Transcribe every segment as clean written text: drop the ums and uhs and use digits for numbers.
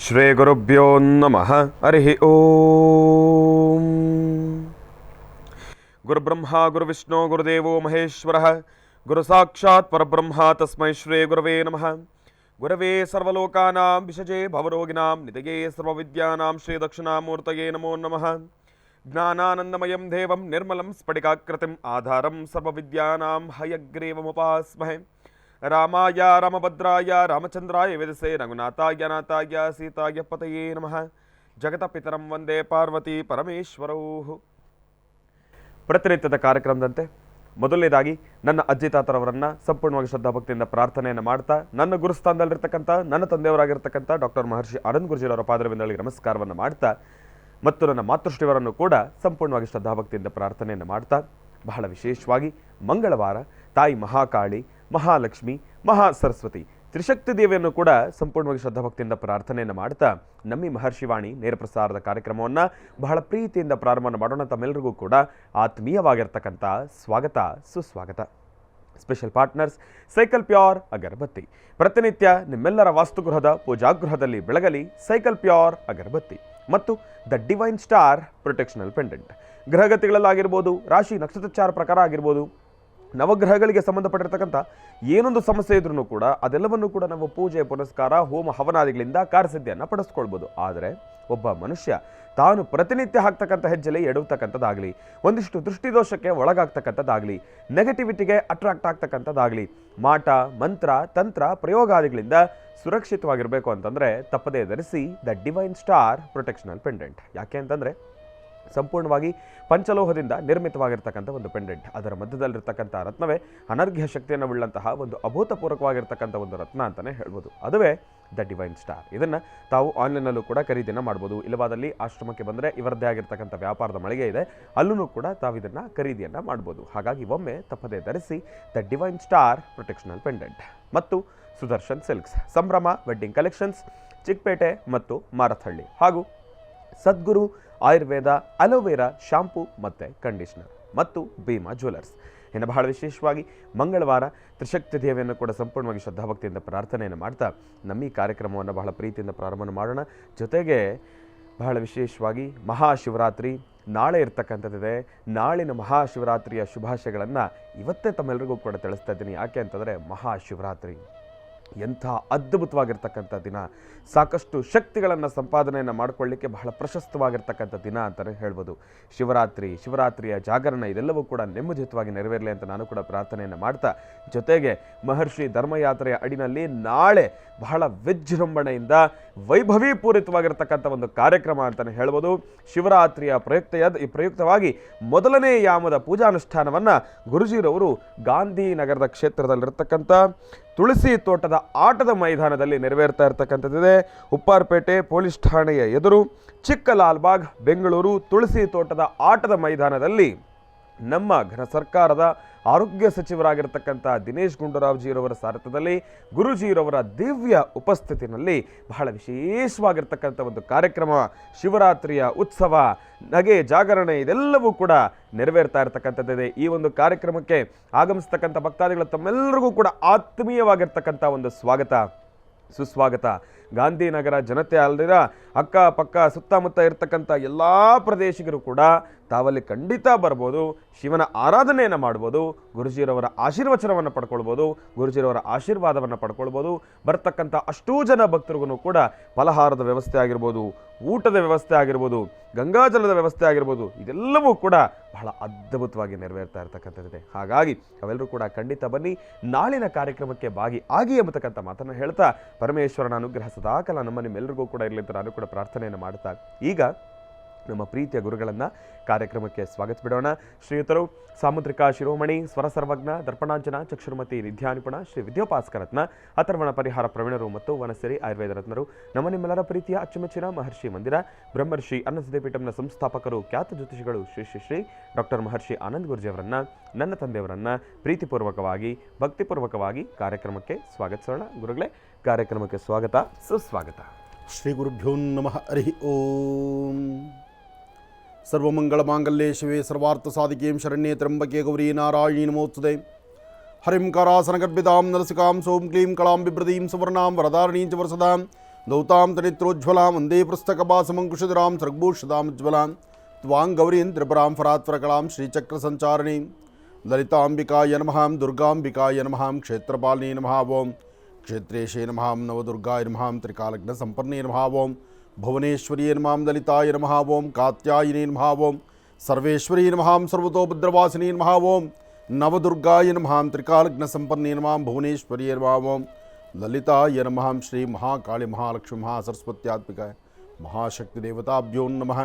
ಶ್ರೀ ಗುರುಭ್ಯೋ ನಮಃ. ಹರಿ ಓಂ. ಗುರುಬ್ರಹ್ಮ ಗುರುವಿಷ್ಣು ಗುರುದೇವೋ ಮಹೇಶ್ವರಃ. ಗುರು ಸಾಕ್ಷಾತ್ ಪರಬ್ರಹ್ಮ ತಸ್ಮೈ ಶ್ರೀ ಗುರವೇ ನಮಃ. ಗುರವೇ ಸರ್ವಲೋಕಾನಾಂ ವಿಷಜೇ ಭವರೋಗಿಣಾಂ ನಿಧಯೇ ಸರ್ವವಿದ್ಯಾನಾಂ ಶ್ರೀ ದಕ್ಷಿಣಾಮೂರ್ತಯೇ ನಮೋ ನಮಃ. ಜ್ಞಾನಾನಂದಮಯಂ ದೇವಂ ನಿರ್ಮಲಂ ಸ್ಫಟಿಕಾಕೃತಿಂ ಆಧಾರಂ ಸರ್ವವಿದ್ಯಾನಾಂ ಹಯಗ್ರೀವಮುಪಾಸ್ಮಹೇ. ರಾಮಾಯ ರಾಮಭದ್ರಾಯ ರಾಮಚಂದ್ರಾಯ ವೇದಸೇ ರಘುನಾಥಾಯ ನಾಥಾಯ ಸೀತಾಯ ಪತಯೇ ನಮಃ. ಜಗತಪಿತರಂ ವಂದೇ ಪಾರ್ವತಿ ಪರಮೇಶ್ವರೌ. ಪ್ರತಿನಿತ್ಯದ ಕಾರ್ಯಕ್ರಮದಂತೆ ಮೊದಲನೇದಾಗಿ ನನ್ನ ಅಜ್ಜಿ ತಾತರವರನ್ನು ಸಂಪೂರ್ಣವಾಗಿ ಶ್ರದ್ಧಾಭಕ್ತಿಯಿಂದ ಪ್ರಾರ್ಥನೆಯನ್ನು ಮಾಡ್ತಾ ನನ್ನ ಗುರುಸ್ಥಾನದಲ್ಲಿರ್ತಕ್ಕಂಥ ನನ್ನ ತಂದೆಯವರಾಗಿರ್ತಕ್ಕಂಥ ಡಾಕ್ಟರ್ ಮಹರ್ಷಿ ಆನಂದ್ ಗುರುಜಿಯವರ ಪಾದರವಿಂದಗಳಿಗೆ ನಮಸ್ಕಾರವನ್ನು ಮಾಡ್ತಾ ಮತ್ತು ನನ್ನ ಮಾತೃಶ್ರೀವರನ್ನು ಕೂಡ ಸಂಪೂರ್ಣವಾಗಿ ಶ್ರದ್ಧಾಭಕ್ತಿಯಿಂದ ಪ್ರಾರ್ಥನೆಯನ್ನು ಮಾಡ್ತಾ ಬಹಳ ವಿಶೇಷವಾಗಿ ಮಂಗಳವಾರ ತಾಯಿ ಮಹಾಕಾಳಿ, ಮಹಾಲಕ್ಷ್ಮಿ, ಮಹಾಸರಸ್ವತಿ ತ್ರಿಶಕ್ತಿ ದೇವಿಯನ್ನು ಕೂಡ ಸಂಪೂರ್ಣವಾಗಿ ಶ್ರದ್ಧಾಭಕ್ತಿಯಿಂದ ಪ್ರಾರ್ಥನೆಯನ್ನು ಮಾಡ್ತಾ ನಮ್ಮಿ ಮಹರ್ಷಿವಾಣಿ ನೇರ ಪ್ರಸಾರದ ಕಾರ್ಯಕ್ರಮವನ್ನು ಬಹಳ ಪ್ರೀತಿಯಿಂದ ಪ್ರಾರಂಭ ಮಾಡೋಣ. ತಮ್ಮೆಲ್ಲರಿಗೂ ಕೂಡ ಆತ್ಮೀಯವಾಗಿರ್ತಕ್ಕಂಥ ಸ್ವಾಗತ, ಸುಸ್ವಾಗತ. ಸ್ಪೆಷಲ್ ಪಾರ್ಟ್ನರ್ಸ್ ಸೈಕಲ್ ಪ್ಯೂರ್ ಅಗರಬತ್ತಿ. ಪ್ರತಿನಿತ್ಯ ನಿಮ್ಮೆಲ್ಲರ ವಾಸ್ತುಗೃಹದ ಪೂಜಾಗೃಹದಲ್ಲಿ ಬೆಳಗಲಿ ಸೈಕಲ್ ಪ್ಯೂರ್ ಅಗರಬತ್ತಿ ಮತ್ತು ದ ಡಿವೈನ್ ಸ್ಟಾರ್ ಪ್ರೊಟೆಕ್ಷನಲ್ ಪೆಂಡೆಂಟ್. ಗ್ರಹಗತಿಗಳಲ್ಲಾಗಿರ್ಬೋದು, ರಾಶಿ ನಕ್ಷತ್ರಚಾರ ಪ್ರಕಾರ ಆಗಿರ್ಬೋದು, ನವಗ್ರಹಗಳಿಗೆ ಸಂಬಂಧಪಟ್ಟಿರ್ತಕ್ಕಂಥ ಏನೊಂದು ಸಮಸ್ಯೆ ಇದ್ರೂ ಕೂಡ ಅದೆಲ್ಲವನ್ನು ಕೂಡ ನಾವು ಪೂಜೆ ಪುನಸ್ಕಾರ ಹೋಮ ಹವನಾದಿಗಳಿಂದ ಕಾರ್ಯಸಿದ್ಧಿಯನ್ನು ಪಡಿಸ್ಕೊಳ್ಬೋದು. ಆದರೆ ಒಬ್ಬ ಮನುಷ್ಯ ತಾನು ಪ್ರತಿನಿತ್ಯ ಹಾಕ್ತಕ್ಕಂಥ ಹೆಜ್ಜೆಲಿ ಎಡುವತಕ್ಕಂಥದ್ದಾಗಲಿ, ಒಂದಿಷ್ಟು ದೃಷ್ಟಿದೋಷಕ್ಕೆ ಒಳಗಾಗ್ತಕ್ಕಂಥದ್ದಾಗಲಿ, ನೆಗೆಟಿವಿಟಿಗೆ ಅಟ್ರಾಕ್ಟ್ ಆಗ್ತಕ್ಕಂಥದ್ದಾಗಲಿ, ಮಾಟ ಮಂತ್ರ ತಂತ್ರ ಪ್ರಯೋಗಾದಿಗಳಿಂದ ಸುರಕ್ಷಿತವಾಗಿರಬೇಕು ಅಂತಂದರೆ ತಪ್ಪದೇ ಧರಿಸಿ ದ ಡಿವೈನ್ ಸ್ಟಾರ್ ಪ್ರೊಟೆಕ್ಷನಲ್ ಪೆಂಡೆಂಟ್. ಯಾಕೆ ಅಂತಂದರೆ ಸಂಪೂರ್ಣವಾಗಿ ಪಂಚಲೋಹದಿಂದ ನಿರ್ಮಿತವಾಗಿರ್ತಕ್ಕಂಥ ಒಂದು ಪೆಂಡೆಂಟ್. ಅದರ ಮಧ್ಯದಲ್ಲಿರ್ತಕ್ಕಂಥ ರತ್ನವೇ ಅನರ್ಘ್ಯ ಶಕ್ತಿಯನ್ನು ಉಳ್ಳಂತಹ ಒಂದು ಅಭೂತಪೂರ್ವಕವಾಗಿರ್ತಕ್ಕಂಥ ಒಂದು ರತ್ನ ಅಂತಲೇ ಹೇಳ್ಬೋದು. ಅದುವೇ ದ ಡಿವೈನ್ ಸ್ಟಾರ್. ಇದನ್ನು ತಾವು ಆನ್ಲೈನಲ್ಲೂ ಕೂಡ ಖರೀದಿಯನ್ನು ಮಾಡ್ಬೋದು. ಇಲ್ಲವಾದಲ್ಲಿ ಆಶ್ರಮಕ್ಕೆ ಬಂದರೆ ಇವರದ್ದೇ ಆಗಿರ್ತಕ್ಕಂಥ ವ್ಯಾಪಾರದ ಮಳಿಗೆ ಇದೆ, ಅಲ್ಲೂ ಕೂಡ ತಾವು ಇದನ್ನು ಖರೀದಿಯನ್ನು ಮಾಡ್ಬೋದು. ಹಾಗಾಗಿ ಒಮ್ಮೆ ತಪ್ಪದೇ ಧರಿಸಿ ದ ಡಿವೈನ್ ಸ್ಟಾರ್ ಪ್ರೊಟೆಕ್ಷನಲ್ ಪೆಂಡೆಂಟ್. ಮತ್ತು ಸುದರ್ಶನ್ ಸಿಲ್ಕ್ಸ್, ಸಂಭ್ರಮ ವೆಡ್ಡಿಂಗ್ ಕಲೆಕ್ಷನ್ಸ್, ಚಿಕ್ಕಪೇಟೆ ಮತ್ತು ಮಾರಥಹಳ್ಳಿ, ಹಾಗೂ ಸದ್ಗುರು ಆಯುರ್ವೇದ ಅಲೋವೆರಾ ಶಾಂಪೂ ಮತ್ತು ಕಂಡೀಷ್ನರ್ ಮತ್ತು ಭೀಮಾ ಜ್ಯುವೆಲರ್ಸ್. ಇನ್ನು ಬಹಳ ವಿಶೇಷವಾಗಿ ಮಂಗಳವಾರ ತ್ರಿಶಕ್ತಿ ದೇವಿಯನ್ನು ಕೂಡ ಸಂಪೂರ್ಣವಾಗಿ ಶ್ರದ್ಧಾಭಕ್ತಿಯಿಂದ ಪ್ರಾರ್ಥನೆಯನ್ನು ಮಾಡ್ತಾ ನಮ್ಮ ಈ ಕಾರ್ಯಕ್ರಮವನ್ನು ಬಹಳ ಪ್ರೀತಿಯಿಂದ ಪ್ರಾರಂಭ ಮಾಡೋಣ. ಜೊತೆಗೆ ಬಹಳ ವಿಶೇಷವಾಗಿ ಮಹಾಶಿವರಾತ್ರಿ ನಾಳೆ ಇರ್ತಕ್ಕಂಥದ್ದಿದೆ. ನಾಳಿನ ಮಹಾಶಿವರಾತ್ರಿಯ ಶುಭಾಶಯಗಳನ್ನು ಇವತ್ತೇ ತಮ್ಮೆಲ್ಲರಿಗೂ ಕೂಡ ತಿಳಿಸ್ತಾ ಇದ್ದೀನಿ. ಯಾಕೆ ಅಂತಂದರೆ ಮಹಾಶಿವರಾತ್ರಿ ಎಂಥ ಅದ್ಭುತವಾಗಿರ್ತಕ್ಕಂಥ ದಿನ, ಸಾಕಷ್ಟು ಶಕ್ತಿಗಳನ್ನು ಸಂಪಾದನೆಯನ್ನು ಮಾಡಿಕೊಳ್ಳಿಕ್ಕೆ ಬಹಳ ಪ್ರಶಸ್ತವಾಗಿರ್ತಕ್ಕಂಥ ದಿನ ಅಂತಲೇ ಹೇಳ್ಬೋದು. ಶಿವರಾತ್ರಿಯ ಜಾಗರಣ ಇದೆಲ್ಲವೂ ಕೂಡ ನೆಮ್ಮದಿಯುತವಾಗಿ ನೆರವೇರಲಿ ಅಂತ ನಾನು ಕೂಡ ಪ್ರಾರ್ಥನೆಯನ್ನು ಮಾಡ್ತಾ, ಜೊತೆಗೆ ಮಹರ್ಷಿ ಧರ್ಮಯಾತ್ರೆಯ ಅಡಿನಲ್ಲಿ ನಾಳೆ ಬಹಳ ವಿಜೃಂಭಣೆಯಿಂದ ವೈಭವೀಪೂರಿತವಾಗಿರ್ತಕ್ಕಂಥ ಒಂದು ಕಾರ್ಯಕ್ರಮ ಅಂತಲೇ ಹೇಳ್ಬೋದು. ಶಿವರಾತ್ರಿಯ ಪ್ರಯುಕ್ತವಾಗಿ ಮೊದಲನೇ ಯಾಮದ ಪೂಜಾನುಷ್ಠಾನವನ್ನು ಗುರುಜಿರವರು ಗಾಂಧಿನಗರದ ಕ್ಷೇತ್ರದಲ್ಲಿರ್ತಕ್ಕಂಥ ತುಳಸಿ ತೋಟದ ಆಟದ ಮೈದಾನದಲ್ಲಿ ನೆರವೇರ್ತಾ ಇರ್ತಕ್ಕಂಥದ್ದಿದೆ. ಉಪ್ಪಾರಪೇಟೆ ಪೊಲೀಸ್ ಠಾಣೆಯ ಎದುರು ಚಿಕ್ಕಲಾಲ್ಬಾಗ್ ಬೆಂಗಳೂರು ತುಳಸಿ ತೋಟದ ಆಟದ ಮೈದಾನದಲ್ಲಿ ನಮ್ಮ ಘನ ಸರ್ಕಾರದ ಆರೋಗ್ಯ ಸಚಿವರಾಗಿರ್ತಕ್ಕಂಥ ದಿನೇಶ್ ಗುಂಡೂರಾವ್ಜಿರವರ ಸಾರಥ್ಯದಲ್ಲಿ ಗುರುಜಿರವರ ದಿವ್ಯ ಉಪಸ್ಥಿತಿನಲ್ಲಿ ಬಹಳ ವಿಶೇಷವಾಗಿರ್ತಕ್ಕಂಥ ಒಂದು ಕಾರ್ಯಕ್ರಮ, ಶಿವರಾತ್ರಿಯ ಉತ್ಸವ, ನಗೆ, ಜಾಗರಣೆ ಇದೆಲ್ಲವೂ ಕೂಡ ನೆರವೇರ್ತಾ ಇರತಕ್ಕಂಥದ್ದಿದೆ. ಈ ಒಂದು ಕಾರ್ಯಕ್ರಮಕ್ಕೆ ಆಗಮಿಸ್ತಕ್ಕಂಥ ಭಕ್ತಾದಿಗಳ ತಮ್ಮೆಲ್ಲರಿಗೂ ಕೂಡ ಆತ್ಮೀಯವಾಗಿರ್ತಕ್ಕಂಥ ಒಂದು ಸ್ವಾಗತ, ಸುಸ್ವಾಗತ. ಗಾಂಧಿನಗರ ಜನತೆ ಅಲ್ಲದಿರ ಅಕ್ಕಪಕ್ಕ ಸುತ್ತಮುತ್ತ ಇರ್ತಕ್ಕಂಥ ಎಲ್ಲ ಪ್ರದೇಶಿಗರು ಕೂಡ ತಾವಲ್ಲಿ ಖಂಡಿತ ಬರ್ಬೋದು, ಶಿವನ ಆರಾಧನೆಯನ್ನು ಮಾಡ್ಬೋದು, ಗುರುಜಿರವರ ಆಶೀರ್ವಚನವನ್ನು ಪಡ್ಕೊಳ್ಬೋದು, ಗುರುಜಿರವರ ಆಶೀರ್ವಾದವನ್ನು ಪಡ್ಕೊಳ್ಬೋದು. ಬರ್ತಕ್ಕಂಥ ಅಷ್ಟೂ ಜನ ಭಕ್ತರಿಗೂ ಕೂಡ ಫಲಹಾರದ ವ್ಯವಸ್ಥೆ ಆಗಿರ್ಬೋದು, ಊಟದ ವ್ಯವಸ್ಥೆ ಆಗಿರ್ಬೋದು, ಗಂಗಾಜಲದ ವ್ಯವಸ್ಥೆ ಆಗಿರ್ಬೋದು, ಇದೆಲ್ಲವೂ ಕೂಡ ಬಹಳ ಅದ್ಭುತವಾಗಿ ನೆರವೇರ್ತಾ ಇರ್ತಕ್ಕಂಥದ್ದಿದೆ. ಹಾಗಾಗಿ ಅವೆಲ್ಲರೂ ಕೂಡ ಖಂಡಿತ ಬನ್ನಿ, ನಾಳಿನ ಕಾರ್ಯಕ್ರಮಕ್ಕೆ ಆಗಿ ಎಂಬತಕ್ಕಂಥ ಮಾತನ್ನು ಹೇಳ್ತಾ ಪರಮೇಶ್ವರನ ಅನುಗ್ರಹ ಸದಾಕಾಲ ನಿಮ್ಮೆಲ್ಲರಿಗೂ ಕೂಡ ಇರಲಿ ಅಂತ ನಾನು ಕೂಡ ಪ್ರಾರ್ಥನೆಯನ್ನು ಮಾಡ್ತಾ ಈಗ ನಮ್ಮ ಪ್ರೀತಿಯ ಗುರುಗಳನ್ನು ಕಾರ್ಯಕ್ರಮಕ್ಕೆ ಸ್ವಾಗತ ಬಿಡೋಣ. ಶ್ರೀಯುತರು ಸಾಮುದ್ರಿಕ ಶಿರೋಮಣಿ, ಸ್ವರ ಸರ್ವಜ್ಞ, ದರ್ಪಣಾಂಜನ, ಚಕ್ಷುರ್ಮತಿ, ವಿದ್ಯಾನಿಪುಣ, ಶ್ರೀ ವಿದ್ಯೋಪಾಸ್ಕರತ್ನ, ಅಥರ್ವಣ ಪರಿಹಾರ ಪ್ರವೀಣರು ಮತ್ತು ವನಸಿರಿ ಆಯುರ್ವೇದ ರತ್ನರು, ನಿಮ್ಮೆಲ್ಲರ ಪ್ರೀತಿಯ ಅಚ್ಚುಮೆಚ್ಚಿನ ಮಹರ್ಷಿ ಮಂದಿರ ಬ್ರಹ್ಮರ್ಷಿ ಅನ್ನಸಿದ್ಧಿಪೀಠಂನ ಸಂಸ್ಥಾಪಕರು, ಖ್ಯಾತ ಜ್ಯೋತಿಷಿಗಳು ಶ್ರೀ ಡಾಕ್ಟರ್ ಮಹರ್ಷಿ ಆನಂದ್ ಗುರುಜಿಯವರನ್ನ, ನನ್ನ ತಂದೆಯವರನ್ನ ಪ್ರೀತಿಪೂರ್ವಕವಾಗಿ ಭಕ್ತಿಪೂರ್ವಕವಾಗಿ ಕಾರ್ಯಕ್ರಮಕ್ಕೆ ಸ್ವಾಗತಿಸೋಣ. ಗುರುಗಳೇ, ಕಾರ್ಯಕ್ರಮಕ್ಕೆ ಸ್ವಾಗತ, ಸುಸ್ವಾಗತ. ಶ್ರೀ ಗುರುಭ್ಯೋ ನಮಃ. ಹರಿ ಓಂ. ಸರ್ವಮಂಗಳಮಾಂಗಲ್ಯೆ ಶಿವೆ ಸರ್ವಾರ್ಥಸಾಧಿಕೇಂ ಶರಣ್ಯೇ ತ್ರ್ಯಂಬಕೆ ಗೌರಿ ನಾರಾಯಣಿ ನಮೋಸ್ತುತೆ. ಹರಿಂ ಕರಾಸನಗರ್ಭಿತಾಂ ನರಸಿಕಾಂ ಸೋಂ ಕ್ಲೀಂ ಕಳಾಂ ಬಿಭ್ರದೀಂ ಸುವರ್ಣಾಂ ವರದಾರಣೀಂ ಚ ವರಸದಾಂ ದೌತಾಂ ತನಿತ್ರೋಜ್ವಲಾಂ ವಂದೇ ಪುಸ್ತಕಭಾಸಮಂಕುಶಧರಾಂ ಸರ್ಗಭೂಷದಾಮಜ್ವಲಾಂ ತ್ವಾಂ ಗೌರೀಂ ತ್ರಿಪುರಾಂ ಫರಾತ್ವರಕಲಾಂ ಶ್ರೀಚಕ್ರ ಸಂಚಾರಿಣೀಂ ಲಲಿತಾಂಬಿಕಾಯ ನಮಃ ದುರ್ಗಾಂಬಿಕಾಯ ನಮಃ ಕ್ಷೇತ್ರಪಾಲಿನೇ ನಮಃ ಓಂ ಕ್ಷೇತ್ರೇಶೇ ನಮಃ ನವದುರ್ಗಾಯ ನಮಃ ತ್ರಿಕಾಲಗ್ನ ಸಂಪನ್ನೇ ನಮಃ ಓಂ ಭುವನೇಶ್ವರಿಯೇ ನಮಃ ಲಲಿತಾಯ ನಮಃ ಓಂ ಕಾತ್ಯಾಯಿನೇ ನಮಃ ಓಂ ಸರ್ವೇಶ್ವರೀ ನಮಃ ಸರ್ವತೋಭದ್ರವಾಸಿನೇ ನಮಃ ಓಂ ನವದುರ್ಗಾಯ ನಮಃ ತ್ರಿಕಾಲಗ್ನ ಸಂಪನ್ನೇ ನಮಃ ಭುವನೇಶ್ವರಿಯೇ ನಮಃ ಓಂ ಲಲಿತಾಯ ನಮಃ ಶ್ರೀ ಮಹಾಕಾಳಿ ಮಹಾಲಕ್ಷ್ಮಿ ಮಹಾಸರಸ್ವತ್ಯಾತ್ಮಿಕಾಯ ಮಹಾಶಕ್ತಿ ದೇವತಾಭ್ಯೋ ನಮಃ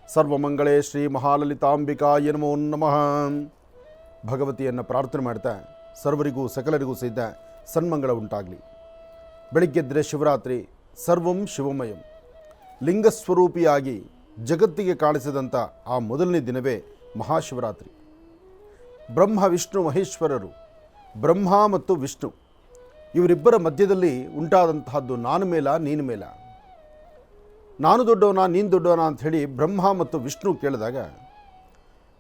ಸರ್ವಮಂಗಳೇ ಶ್ರೀ ಮಹಾಲಲಿತಾಂಬಿಕಾಯ ನಮೋ ನಮಃ. ಭಗವತಿಯನ್ನು ಪ್ರಾರ್ಥನೆ ಮಾಡ್ತಾ ಸರ್ವರಿಗೂ ಸಕಲರಿಗೂ ಸಹಿತ ಸನ್ಮಂಗಳ ಉಂಟಾಗಲಿ. ಬೆಳಿಗ್ಗೆದ್ದರೆ ಶಿವರಾತ್ರಿ, ಸರ್ವಂ ಶಿವಮಯಂ, ಲಿಂಗಸ್ವರೂಪಿಯಾಗಿ ಜಗತ್ತಿಗೆ ಕಾಣಿಸಿದಂಥ ಆ ಮೊದಲನೇ ದಿನವೇ ಮಹಾಶಿವರಾತ್ರಿ. ಬ್ರಹ್ಮ ವಿಷ್ಣು ಮಹೇಶ್ವರರು, ಬ್ರಹ್ಮ ಮತ್ತು ವಿಷ್ಣು ಇವರಿಬ್ಬರ ಮಧ್ಯದಲ್ಲಿ ಉಂಟಾದಂತಹದ್ದು ನಾನು ಮೇಲ ನೀನು ಮೇಲ, ನಾನು ದೊಡ್ಡವನ ನೀನು ದೊಡ್ಡವನ ಅಂಥೇಳಿ ಬ್ರಹ್ಮ ಮತ್ತು ವಿಷ್ಣು ಕೇಳಿದಾಗ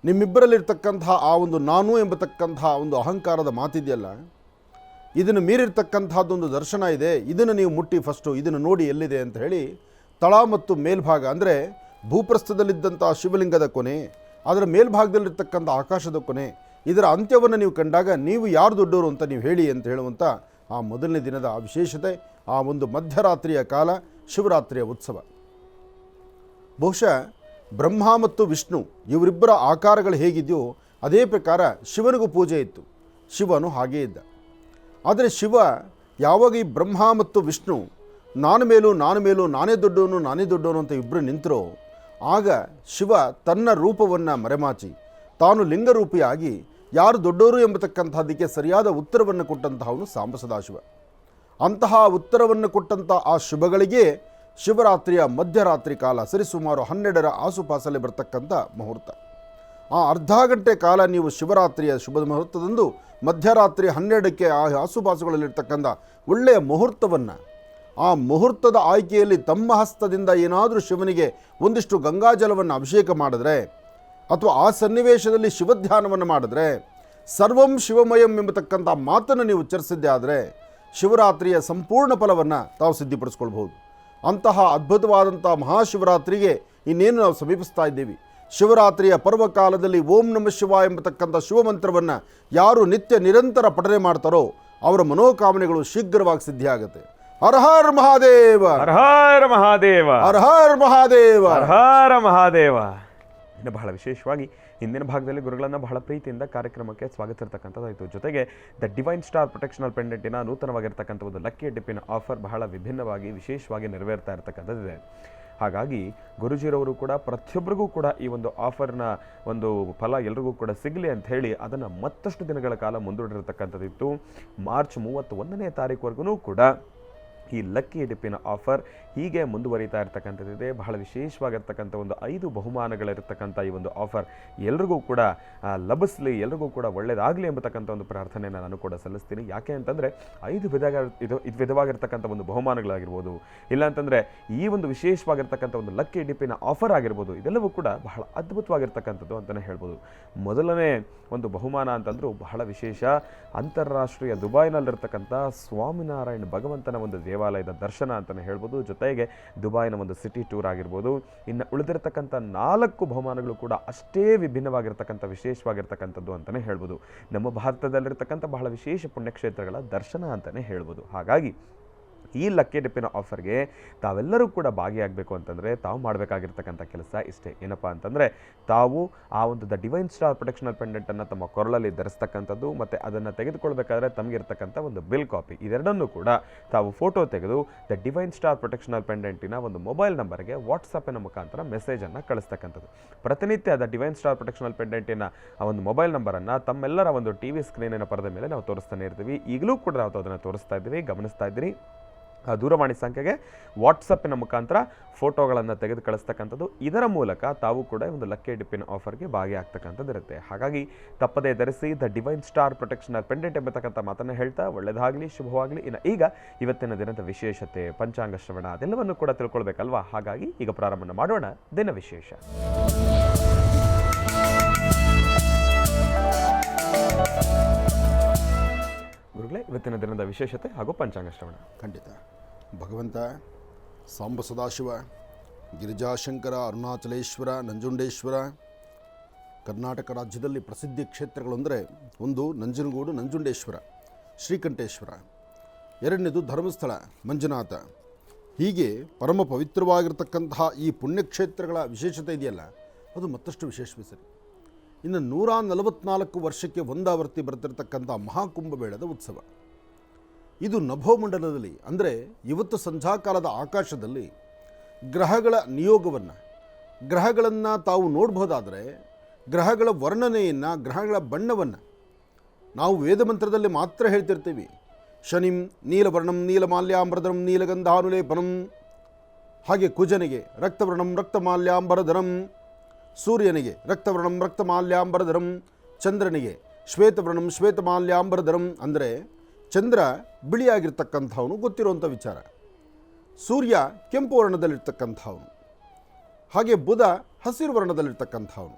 ನಿಮ್ಮಿಬ್ಬರಲ್ಲಿರ್ತಕ್ಕಂತಹ ಆ ಒಂದು ನಾನು ಎಂಬತಕ್ಕಂತಹ ಒಂದು ಅಹಂಕಾರದ ಮಾತಿದೆಯಲ್ಲ, ಇದನ್ನು ಮೀರಿರ್ತಕ್ಕಂಥದ್ದೊಂದು ದರ್ಶನ ಇದೆ, ಇದನ್ನು ನೀವು ಮುಟ್ಟಿ ಫಸ್ಟು ಇದನ್ನು ನೋಡಿ ಎಲ್ಲಿದೆ ಅಂತ ಹೇಳಿ ತಳ ಮತ್ತು ಮೇಲ್ಭಾಗ ಅಂದರೆ ಭೂಪ್ರಸ್ಥದಲ್ಲಿದ್ದಂಥ ಶಿವಲಿಂಗದ ಕೊನೆ, ಅದರ ಮೇಲ್ಭಾಗದಲ್ಲಿರ್ತಕ್ಕಂಥ ಆಕಾಶದ ಕೊನೆ, ಇದರ ಅಂತ್ಯವನ್ನು ನೀವು ಕಂಡಾಗ ನೀವು ಯಾರು ದೊಡ್ಡವರು ಅಂತ ನೀವು ಹೇಳಿ ಅಂತ ಹೇಳುವಂಥ ಆ ಮೊದಲನೇ ದಿನದ ವಿಶೇಷತೆ, ಆ ಒಂದು ಮಧ್ಯರಾತ್ರಿಯ ಕಾಲ, ಶಿವರಾತ್ರಿಯ ಉತ್ಸವ. ಬಹುಶಃ ಬ್ರಹ್ಮ ಮತ್ತು ವಿಷ್ಣು ಇವರಿಬ್ಬರ ಆಕಾರಗಳು ಹೇಗಿದೆಯೋ ಅದೇ ಪ್ರಕಾರ ಶಿವನಿಗೂ ಪೂಜೆ ಇತ್ತು, ಶಿವನು ಹಾಗೇ ಇದ್ದ. ಆದರೆ ಶಿವ ಯಾವಾಗ ಈ ಬ್ರಹ್ಮ ಮತ್ತು ವಿಷ್ಣು ನಾನು ಮೇಲೂ ನಾನೇ ದೊಡ್ಡವನು ಅಂತ ಇಬ್ಬರು ನಿಂತರೋ, ಆಗ ಶಿವ ತನ್ನ ರೂಪವನ್ನು ಮರೆಮಾಚಿ ತಾನು ಲಿಂಗರೂಪಿಯಾಗಿ ಯಾರು ದೊಡ್ಡವರು ಎಂಬತಕ್ಕಂಥದ್ದಕ್ಕೆ ಸರಿಯಾದ ಉತ್ತರವನ್ನು ಕೊಟ್ಟಂತಹವನು ಸಾಂಬ ಸದಾಶಿವ. ಅಂತಹ ಉತ್ತರವನ್ನು ಕೊಟ್ಟಂಥ ಆ ಶುಭಗಳಿಗೆ ಶಿವರಾತ್ರಿಯ ಮಧ್ಯರಾತ್ರಿ ಕಾಲ ಸರಿಸುಮಾರು 12ರ ಆಸುಪಾಸಲ್ಲಿ ಬರ್ತಕ್ಕಂಥ ಮುಹೂರ್ತ. ಆ ಅರ್ಧ ಗಂಟೆ ಕಾಲ ನೀವು ಶಿವರಾತ್ರಿಯ ಶುಭ ಮುಹೂರ್ತದಂದು ಮಧ್ಯರಾತ್ರಿ 12ಕ್ಕೆ ಆ ಆಸುಪಾಸುಗಳಲ್ಲಿರ್ತಕ್ಕಂಥ ಒಳ್ಳೆಯ ಮುಹೂರ್ತವನ್ನು, ಆ ಮುಹೂರ್ತದ ಆಯ್ಕೆಯಲ್ಲಿ ತಮ್ಮ ಹಸ್ತದಿಂದ ಏನಾದರೂ ಶಿವನಿಗೆ ಒಂದಿಷ್ಟು ಗಂಗಾಜಲವನ್ನು ಅಭಿಷೇಕ ಮಾಡಿದ್ರೆ ಅಥವಾ ಆ ಸನ್ನಿವೇಶದಲ್ಲಿ ಶಿವಧ್ಯಾನವನ್ನು ಮಾಡಿದ್ರೆ, ಸರ್ವಂ ಶಿವಮಯಂ ಎಂಬತಕ್ಕಂಥ ಮಾತನ್ನು ನೀವು ಉಚ್ಚರಿಸಿದ್ದೇ ಆದರೆ ಶಿವರಾತ್ರಿಯ ಸಂಪೂರ್ಣ ಫಲವನ್ನು ತಾವು ಸಿದ್ಧಿಪಡಿಸ್ಕೊಳ್ಬಹುದು. ಅಂತಹ ಅದ್ಭುತವಾದಂಥ ಮಹಾಶಿವರಾತ್ರಿಗೆ ಇನ್ನೇನು ನಾವು ಸಮೀಪಿಸ್ತಾ ಇದ್ದೀವಿ. ಶಿವರಾತ್ರಿಯ ಪರ್ವಕಾಲದಲ್ಲಿ ಓಂ ನಮಃ ಶಿವ ಎಂಬತಕ್ಕಂಥ ಶಿವಮಂತ್ರವನ್ನು ಯಾರು ನಿತ್ಯ ನಿರಂತರ ಪಠನೆ ಮಾಡ್ತಾರೋ ಅವರ ಮನೋಕಾಮನೆಗಳು ಶೀಘ್ರವಾಗಿ ಸಿದ್ಧಿಯಾಗುತ್ತೆ. ಹರ ಹರ ಮಹಾದೇವ, ಹರ ಹರ ಮಹಾದೇವ, ಹರ ಹರ ಮಹಾದೇವ, ಹರ ಹರ ಮಹಾದೇವ. ಇನ್ನು ಬಹಳ ವಿಶೇಷವಾಗಿ ಹಿಂದಿನ ಭಾಗದಲ್ಲಿ ಗುರುಗಳನ್ನು ಬಹಳ ಪ್ರೀತಿಯಿಂದ ಕಾರ್ಯಕ್ರಮಕ್ಕೆ ಸ್ವಾಗತಿಸಿರ್ತಕ್ಕಂಥದ್ದಾಯಿತು. ಜೊತೆಗೆ ದ ಡಿವೈನ್ ಸ್ಟಾರ್ ಪ್ರೊಟೆಕ್ಷನಲ್ ಪೆಂಡೆಂಟಿನ ನೂತನವಾಗಿರ್ತಕ್ಕಂಥ ಒಂದು ಲಕ್ಕಿ ಡಿಪ್ಪಿನ ಆಫರ್ ಬಹಳ ವಿಭಿನ್ನವಾಗಿ ವಿಶೇಷವಾಗಿ ನೆರವೇರ್ತಾ ಇರ್ತಕ್ಕಂಥದ್ದಿದೆ. ಹಾಗಾಗಿ ಗುರುಜಿರವರು ಕೂಡ ಪ್ರತಿಯೊಬ್ಬರಿಗೂ ಕೂಡ ಈ ಒಂದು ಆಫರ್ನ ಒಂದು ಫಲ ಎಲ್ರಿಗೂ ಕೂಡ ಸಿಗಲಿ ಅಂತ ಹೇಳಿ ಅದನ್ನು ಮತ್ತಷ್ಟು ದಿನಗಳ ಕಾಲ ಮುಂದೂಡಿರ್ತಕ್ಕಂಥದ್ದಿತ್ತು. ಮಾರ್ಚ್ 31ನೇ ತಾರೀಕುವರೆಗೂ ಕೂಡ ಈ ಲಕ್ಕಿ ಡಿಪ್ಪಿನ ಆಫರ್ ಹೀಗೆ ಮುಂದುವರಿತಾ ಇರ್ತಕ್ಕಂಥದ್ದಿದೆ. ಬಹಳ ವಿಶೇಷವಾಗಿರ್ತಕ್ಕಂಥ ಒಂದು 5 ಬಹುಮಾನಗಳಿರ್ತಕ್ಕಂಥ ಈ ಒಂದು ಆಫರ್ ಎಲ್ರಿಗೂ ಕೂಡ ಲಭಿಸಲಿ, ಎಲ್ರಿಗೂ ಕೂಡ ಒಳ್ಳೆಯದಾಗಲಿ ಎಂಬತಕ್ಕಂಥ ಒಂದು ಪ್ರಾರ್ಥನೆಯನ್ನು ನಾನು ಕೂಡ ಸಲ್ಲಿಸ್ತೀನಿ. ಯಾಕೆ ಅಂತಂದರೆ 5 ವಿಧವಾಗಿರ್ತಕ್ಕಂಥ ಒಂದು ಬಹುಮಾನಗಳಾಗಿರ್ಬೋದು, ಇಲ್ಲಾಂತಂದರೆ ಈ ಒಂದು ವಿಶೇಷವಾಗಿರ್ತಕ್ಕಂಥ ಒಂದು ಲಕ್ಕಿ ಡಿಪ್ಪಿನ ಆಫರ್ ಆಗಿರ್ಬೋದು, ಇದೆಲ್ಲವೂ ಕೂಡ ಬಹಳ ಅದ್ಭುತವಾಗಿರ್ತಕ್ಕಂಥದ್ದು ಅಂತಲೇ ಹೇಳ್ಬೋದು. ಮೊದಲನೇ ಒಂದು ಬಹುಮಾನ ಅಂತಂದರೂ ಬಹಳ ವಿಶೇಷ. ಅಂತಾರಾಷ್ಟ್ರೀಯ ದುಬೈನಲ್ಲಿರ್ತಕ್ಕಂಥ ಸ್ವಾಮಿನಾರಾಯಣ ಭಗವಂತನ ಒಂದು ದೇವಾಲಯದ ದರ್ಶನ ಅಂತಲೇ ಹೇಳ್ಬೋದು. ಜೊತೆಗೆ ದುಬೈನ ಒಂದು ಸಿಟಿ ಟೂರ್ ಆಗಿರ್ಬೋದು. ಇನ್ನು ಉಳಿದಿರ್ತಕ್ಕಂಥ 4 ಬಹುಮಾನಗಳು ಕೂಡ ಅಷ್ಟೇ ವಿಭಿನ್ನವಾಗಿರ್ತಕ್ಕಂಥ ವಿಶೇಷವಾಗಿರ್ತಕ್ಕಂಥದ್ದು ಅಂತಲೇ ಹೇಳ್ಬೋದು. ನಮ್ಮ ಭಾರತದಲ್ಲಿರ್ತಕ್ಕಂಥ ಬಹಳ ವಿಶೇಷ ಪುಣ್ಯಕ್ಷೇತ್ರಗಳ ದರ್ಶನ ಅಂತಲೇ ಹೇಳ್ಬೋದು. ಹಾಗಾಗಿ ಈ ಲಕ್ಕಿ ಡಿಪ್ಪಿನ ಆಫರ್ಗೆ ತಾವೆಲ್ಲರೂ ಕೂಡ ಭಾಗಿಯಾಗಬೇಕು ಅಂತಂದರೆ ತಾವು ಮಾಡಬೇಕಾಗಿರ್ತಕ್ಕಂಥ ಕೆಲಸ ಇಷ್ಟೇ. ಏನಪ್ಪ ಅಂತಂದರೆ ತಾವು ಆ ಒಂದು ದ ಡಿವೈನ್ ಸ್ಟಾರ್ ಪ್ರೊಟೆಕ್ಷನಲ್ ಪೆಂಡೆಂಟನ್ನು ತಮ್ಮ ಕೊರಳಲ್ಲಿ ಧರಿಸ್ತಕ್ಕಂಥದ್ದು ಮತ್ತು ಅದನ್ನು ತೆಗೆದುಕೊಳ್ಬೇಕಾದ್ರೆ ತಮಗಿರ್ತಕ್ಕಂಥ ಒಂದು ಬಿಲ್ ಕಾಪಿ, ಇದೆರಡನ್ನೂ ಕೂಡ ತಾವು ಫೋಟೋ ತೆಗೆದು ದ ಡಿವೈನ್ ಸ್ಟಾರ್ ಪ್ರೊಟೆಕ್ಷನಲ್ ಪೆಂಡೆಂಟಿನ ಒಂದು ಮೊಬೈಲ್ ನಂಬರ್ಗೆ ವಾಟ್ಸಪ್ಪಿನ ಮುಖಾಂತರ ಮೆಸೇಜನ್ನು ಕಳಿಸ್ತಕ್ಕಂಥದ್ದು. ಪ್ರತಿನಿತ್ಯ ದ ಡಿವೈನ್ ಸ್ಟಾರ್ ಪ್ರೊಟೆಕ್ಷನಲ್ ಪೆಂಡೆಂಟಿನ ಆ ಒಂದು ಮೊಬೈಲ್ ನಂಬರನ್ನು ತಮ್ಮೆಲ್ಲರ ಒಂದು ಟಿ.ವಿ ಸ್ಕ್ರೀನಿನ ಪರದ ಮೇಲೆ ನಾವು ತೋರಿಸ್ತಾನೆ ಇರ್ತೀವಿ. ಈಗಲೂ ಕೂಡ ನಾವು ಅದನ್ನು ತೋರಿಸ್ತಾ ಇದ್ದೀವಿ, ಗಮನಿಸ್ತಾ ಇದ್ದೀರಿ. ಆ ದೂರವಾಣಿ ಸಂಖ್ಯೆಗೆ ವಾಟ್ಸಪ್ಪಿನ ಮುಖಾಂತರ ಫೋಟೋಗಳನ್ನು ತೆಗೆದು ಕಳಿಸ್ತಕ್ಕಂಥದ್ದು. ಇದರ ಮೂಲಕ ತಾವು ಕೂಡ ಒಂದು ಲಕ್ಕಿ ಡಿಪ್ಪಿನ ಆಫರ್ಗೆ ಭಾಗಿಯಾಗ್ತಕ್ಕಂಥದ್ದು ಇರುತ್ತೆ. ಹಾಗಾಗಿ ತಪ್ಪದೇ ಧರಿಸಿ ದ ಡಿವೈನ್ ಸ್ಟಾರ್ ಪ್ರೊಟೆಕ್ಷನಲ್ ಪೆಂಡೆಂಟ್ ಎಂಬತಕ್ಕಂಥ ಮಾತನ್ನು ಹೇಳ್ತಾ ಒಳ್ಳೆಯದಾಗಲಿ, ಶುಭವಾಗಲಿ. ಇನ್ನು ಈಗ ಇವತ್ತಿನ ದಿನದ ವಿಶೇಷತೆ, ಪಂಚಾಂಗ ಶ್ರವಣ ಅದೆಲ್ಲವನ್ನು ಕೂಡ ತಿಳ್ಕೊಳ್ಬೇಕಲ್ವಾ. ಹಾಗಾಗಿ ಈಗ ಪ್ರಾರಂಭ ಮಾಡೋಣ ದಿನ ವಿಶೇಷ. ಗುರುಗಳೇ, ಇವತ್ತಿನ ದಿನದ ವಿಶೇಷತೆ ಹಾಗೂ ಪಂಚಾಂಗ ಶ್ರವಣ. ಖಂಡಿತ. ಭಗವಂತ ಸಾಂಬ ಸದಾಶಿವ, ಗಿರಿಜಾಶಂಕರ, ಅರುಣಾಚಲೇಶ್ವರ, ನಂಜುಂಡೇಶ್ವರ. ಕರ್ನಾಟಕ ರಾಜ್ಯದಲ್ಲಿ ಪ್ರಸಿದ್ಧಿ ಕ್ಷೇತ್ರಗಳು ಅಂದರೆ ಒಂದು ನಂಜನಗೂಡು ನಂಜುಂಡೇಶ್ವರ, ಶ್ರೀಕಂಠೇಶ್ವರ, ಎರಡನೇದು ಧರ್ಮಸ್ಥಳ ಮಂಜುನಾಥ. ಹೀಗೆ ಪರಮ ಪವಿತ್ರವಾಗಿರ್ತಕ್ಕಂತಹ ಈ ಪುಣ್ಯಕ್ಷೇತ್ರಗಳ ವಿಶೇಷತೆ ಇದೆಯಲ್ಲ, ಅದು ಮತ್ತಷ್ಟು ವಿಶೇಷವೇ ಸರಿ. ಇನ್ನು 144 ವರ್ಷಕ್ಕೆ ಒಂದಾವರ್ತಿ ಬರ್ತಿರ್ತಕ್ಕಂಥ ಮಹಾಕುಂಭಮೇಳದ ಉತ್ಸವ. ಇದು ನಭೋಮಂಡಲದಲ್ಲಿ ಅಂದರೆ ಇವತ್ತು ಸಂಧ್ಯಾಕಾಲದ ಆಕಾಶದಲ್ಲಿ ಗ್ರಹಗಳ ನಿಯೋಗವನ್ನು, ಗ್ರಹಗಳನ್ನು ತಾವು ನೋಡ್ಬೋದಾದರೆ ಗ್ರಹಗಳ ವರ್ಣನೆಯನ್ನು, ಗ್ರಹಗಳ ಬಣ್ಣವನ್ನು ನಾವು ವೇದಮಂತ್ರದಲ್ಲಿ ಮಾತ್ರ ಹೇಳ್ತಿರ್ತೀವಿ. ಶನಿಂ ನೀಲವರ್ಣಂ ನೀಲಮಾಲ್ಯಾಂಬರಧರಂ ನೀಲಗಂಧಾನುಲೇಪನಂ. ಹಾಗೆ ಕುಜನಿಗೆ ರಕ್ತವರ್ಣಂ ರಕ್ತಮಾಲ್ಯಾಂಬರಧರಂ, ಸೂರ್ಯನಿಗೆ ರಕ್ತವರ್ಣಂ ರಕ್ತಮಾಲ್ಯಾಂಬರಧರಂ, ಚಂದ್ರನಿಗೆ ಶ್ವೇತವರ್ಣಂ ಶ್ವೇತಮಾಲ್ಯಾಂಬರಧರಂ. ಅಂದರೆ ಚಂದ್ರ ಬಿಳಿಯಾಗಿರ್ತಕ್ಕಂಥವನು, ಗೊತ್ತಿರುವಂಥ ವಿಚಾರ. ಸೂರ್ಯ ಕೆಂಪು ವರ್ಣದಲ್ಲಿರ್ತಕ್ಕಂಥವನು, ಹಾಗೆ ಬುಧ ಹಸಿರು ವರ್ಣದಲ್ಲಿರ್ತಕ್ಕಂಥವನು.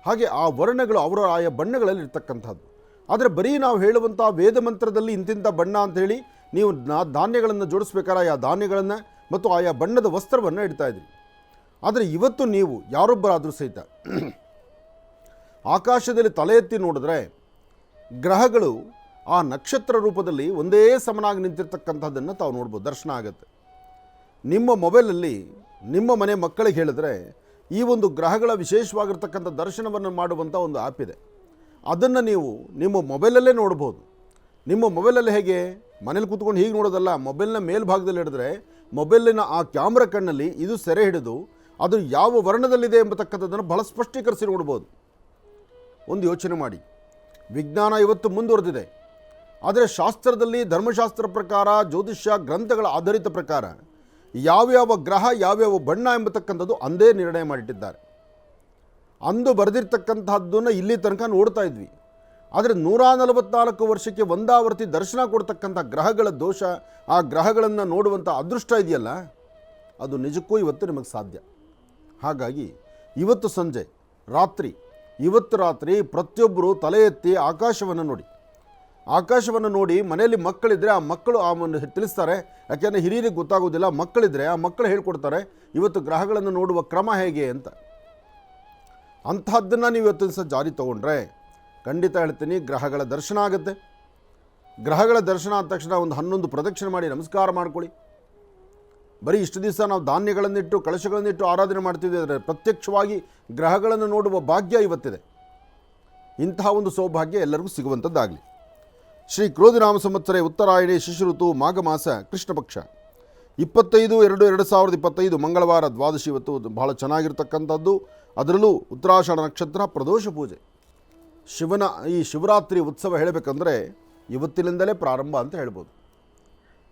ಹಾಗೆ ಆ ವರ್ಣಗಳು ಅವರ ಆಯಾ ಬಣ್ಣಗಳಲ್ಲಿರ್ತಕ್ಕಂಥದ್ದು. ಆದರೆ ಬರೀ ನಾವು ಹೇಳುವಂಥ ವೇದ ಮಂತ್ರದಲ್ಲಿ ಇಂತಿಂಥ ಬಣ್ಣ ಅಂಥೇಳಿ ನೀವು ಧಾನ್ಯಗಳನ್ನು ಜೋಡಿಸ್ಬೇಕಾದ್ರೆ ಆಯಾ ಧಾನ್ಯಗಳನ್ನು ಮತ್ತು ಆಯಾ ಬಣ್ಣದ ವಸ್ತ್ರವನ್ನು ಇಡ್ತಾ ಇದ್ರಿ. ಆದರೆ ಇವತ್ತು ನೀವು ಯಾರೊಬ್ಬರಾದರೂ ಸಹಿತ ಆಕಾಶದಲ್ಲಿ ತಲೆ ಎತ್ತಿ ನೋಡಿದ್ರೆ ಗ್ರಹಗಳು ಆ ನಕ್ಷತ್ರ ರೂಪದಲ್ಲಿ ಒಂದೇ ಸಮನಾಗಿ ನಿಂತಿರ್ತಕ್ಕಂಥದ್ದನ್ನು ತಾವು ನೋಡ್ಬೋದು, ದರ್ಶನ ಆಗುತ್ತೆ. ನಿಮ್ಮ ಮೊಬೈಲಲ್ಲಿ ನಿಮ್ಮ ಮನೆ ಮಕ್ಕಳಿಗೆ ಹೇಳಿದ್ರೆ ಈ ಒಂದು ಗ್ರಹಗಳ ವಿಶೇಷವಾಗಿರ್ತಕ್ಕಂಥ ದರ್ಶನವನ್ನು ಮಾಡುವಂಥ ಒಂದು ಆ್ಯಪ್ ಇದೆ. ಅದನ್ನು ನೀವು ನಿಮ್ಮ ಮೊಬೈಲಲ್ಲೇ ನೋಡ್ಬೋದು. ನಿಮ್ಮ ಮೊಬೈಲಲ್ಲಿ ಹೇಗೆ ಮನೇಲಿ ಕೂತ್ಕೊಂಡು ಹೀಗೆ ನೋಡೋದಲ್ಲ, ಮೊಬೈಲ್ನ ಮೇಲ್ಭಾಗದಲ್ಲಿ ಹಿಡಿದ್ರೆ ಮೊಬೈಲಿನ ಆ ಕ್ಯಾಮ್ರಾ ಕಣ್ಣಲ್ಲಿ ಇದು ಸೆರೆ ಹಿಡಿದು ಅದು ಯಾವ ವರ್ಣದಲ್ಲಿದೆ ಎಂಬತಕ್ಕಂಥದ್ದನ್ನು ಬಹಳ ಸ್ಪಷ್ಟೀಕರಿಸಿ ನೋಡ್ಬೋದು. ಒಂದು ಯೋಚನೆ ಮಾಡಿ, ವಿಜ್ಞಾನ ಇವತ್ತು ಮುಂದುವರೆದಿದೆ. ಆದರೆ ಶಾಸ್ತ್ರದಲ್ಲಿ, ಧರ್ಮಶಾಸ್ತ್ರ ಪ್ರಕಾರ, ಜ್ಯೋತಿಷ್ಯ ಗ್ರಂಥಗಳ ಆಧಾರಿತ ಪ್ರಕಾರ ಯಾವ್ಯಾವ ಗ್ರಹ ಯಾವ್ಯಾವ ಬಣ್ಣ ಎಂಬತಕ್ಕಂಥದ್ದು ಅಂದೇ ನಿರ್ಣಯ ಮಾಡಿಟ್ಟಿದ್ದಾರೆ. ಅಂದು ಬರೆದಿರ್ತಕ್ಕಂಥದ್ದನ್ನು ಇಲ್ಲಿ ತನಕ ನೋಡ್ತಾ ಇದ್ವಿ. ಆದರೆ 144 ವರ್ಷಕ್ಕೆ ಒಂದಾವರ್ತಿ ದರ್ಶನ ಕೊಡ್ತಕ್ಕಂಥ ಗ್ರಹಗಳ ದೋಷ, ಆ ಗ್ರಹಗಳನ್ನು ನೋಡುವಂಥ ಅದೃಷ್ಟ ಇದೆಯಲ್ಲ, ಅದು ನಿಜಕ್ಕೂ ಇವತ್ತು ನಿಮಗೆ ಸಾಧ್ಯ. ಹಾಗಾಗಿ ಇವತ್ತು ಸಂಜೆ ಇವತ್ತು ರಾತ್ರಿ ಪ್ರತಿಯೊಬ್ಬರು ತಲೆ ಎತ್ತಿ ಆಕಾಶವನ್ನು ನೋಡಿ ಮನೆಯಲ್ಲಿ ಮಕ್ಕಳಿದ್ದರೆ ಆ ಮಕ್ಕಳು ತಿಳಿಸ್ತಾರೆ. ಯಾಕೆಂದರೆ ಹಿರಿಯರಿಗೆ ಗೊತ್ತಾಗೋದಿಲ್ಲ, ಮಕ್ಕಳಿದ್ದರೆ ಆ ಮಕ್ಕಳು ಹೇಳ್ಕೊಡ್ತಾರೆ ಇವತ್ತು ಗ್ರಹಗಳನ್ನು ನೋಡುವ ಕ್ರಮ ಹೇಗೆ ಅಂತ. ಅಂಥದ್ದನ್ನು ನೀವು ಇವತ್ತು ದಿವಸ ಜಾರಿ ತೊಗೊಂಡ್ರೆ ಖಂಡಿತ ಹೇಳ್ತೀನಿ ಗ್ರಹಗಳ ದರ್ಶನ ಆಗುತ್ತೆ. ಗ್ರಹಗಳ ದರ್ಶನ ಆದ ತಕ್ಷಣ ಒಂದು 11 ಪ್ರದಕ್ಷಿಣೆ ಮಾಡಿ ನಮಸ್ಕಾರ ಮಾಡ್ಕೊಳ್ಳಿ. ಬರೀ ಇಷ್ಟು ದಿವಸ ನಾವು ಧಾನ್ಯಗಳನ್ನಿಟ್ಟು ಕಳಶಗಳನ್ನಿಟ್ಟು ಆರಾಧನೆ ಮಾಡ್ತಿದ್ವಿ, ಆದರೆ ಪ್ರತ್ಯಕ್ಷವಾಗಿ ಗ್ರಹಗಳನ್ನು ನೋಡುವ ಭಾಗ್ಯ ಇವತ್ತಿದೆ. ಇಂತಹ ಒಂದು ಸೌಭಾಗ್ಯ ಎಲ್ಲರಿಗೂ ಸಿಗುವಂಥದ್ದಾಗಲಿ. ಶ್ರೀ ಕ್ರೋಧಿನಾಮ ಸಂವತ್ಸರೆ ಉತ್ತರಾಯಣಿ ಶಿಶುಋತು ಮಾಘ ಮಾಸ ಕೃಷ್ಣ ಪಕ್ಷ 25/2/2025 ಮಂಗಳವಾರ ದ್ವಾದಶಿ. ಇವತ್ತು ಬಹಳ ಚೆನ್ನಾಗಿರ್ತಕ್ಕಂಥದ್ದು. ಅದರಲ್ಲೂ ಉತ್ತರಾಷಾಢ ನಕ್ಷತ್ರ, ಪ್ರದೋಷ ಪೂಜೆ. ಶಿವನ ಈ ಶಿವರಾತ್ರಿ ಉತ್ಸವ ಹೇಳಬೇಕಂದ್ರೆ ಇವತ್ತಿನಿಂದಲೇ ಪ್ರಾರಂಭ ಅಂತ ಹೇಳ್ಬೋದು.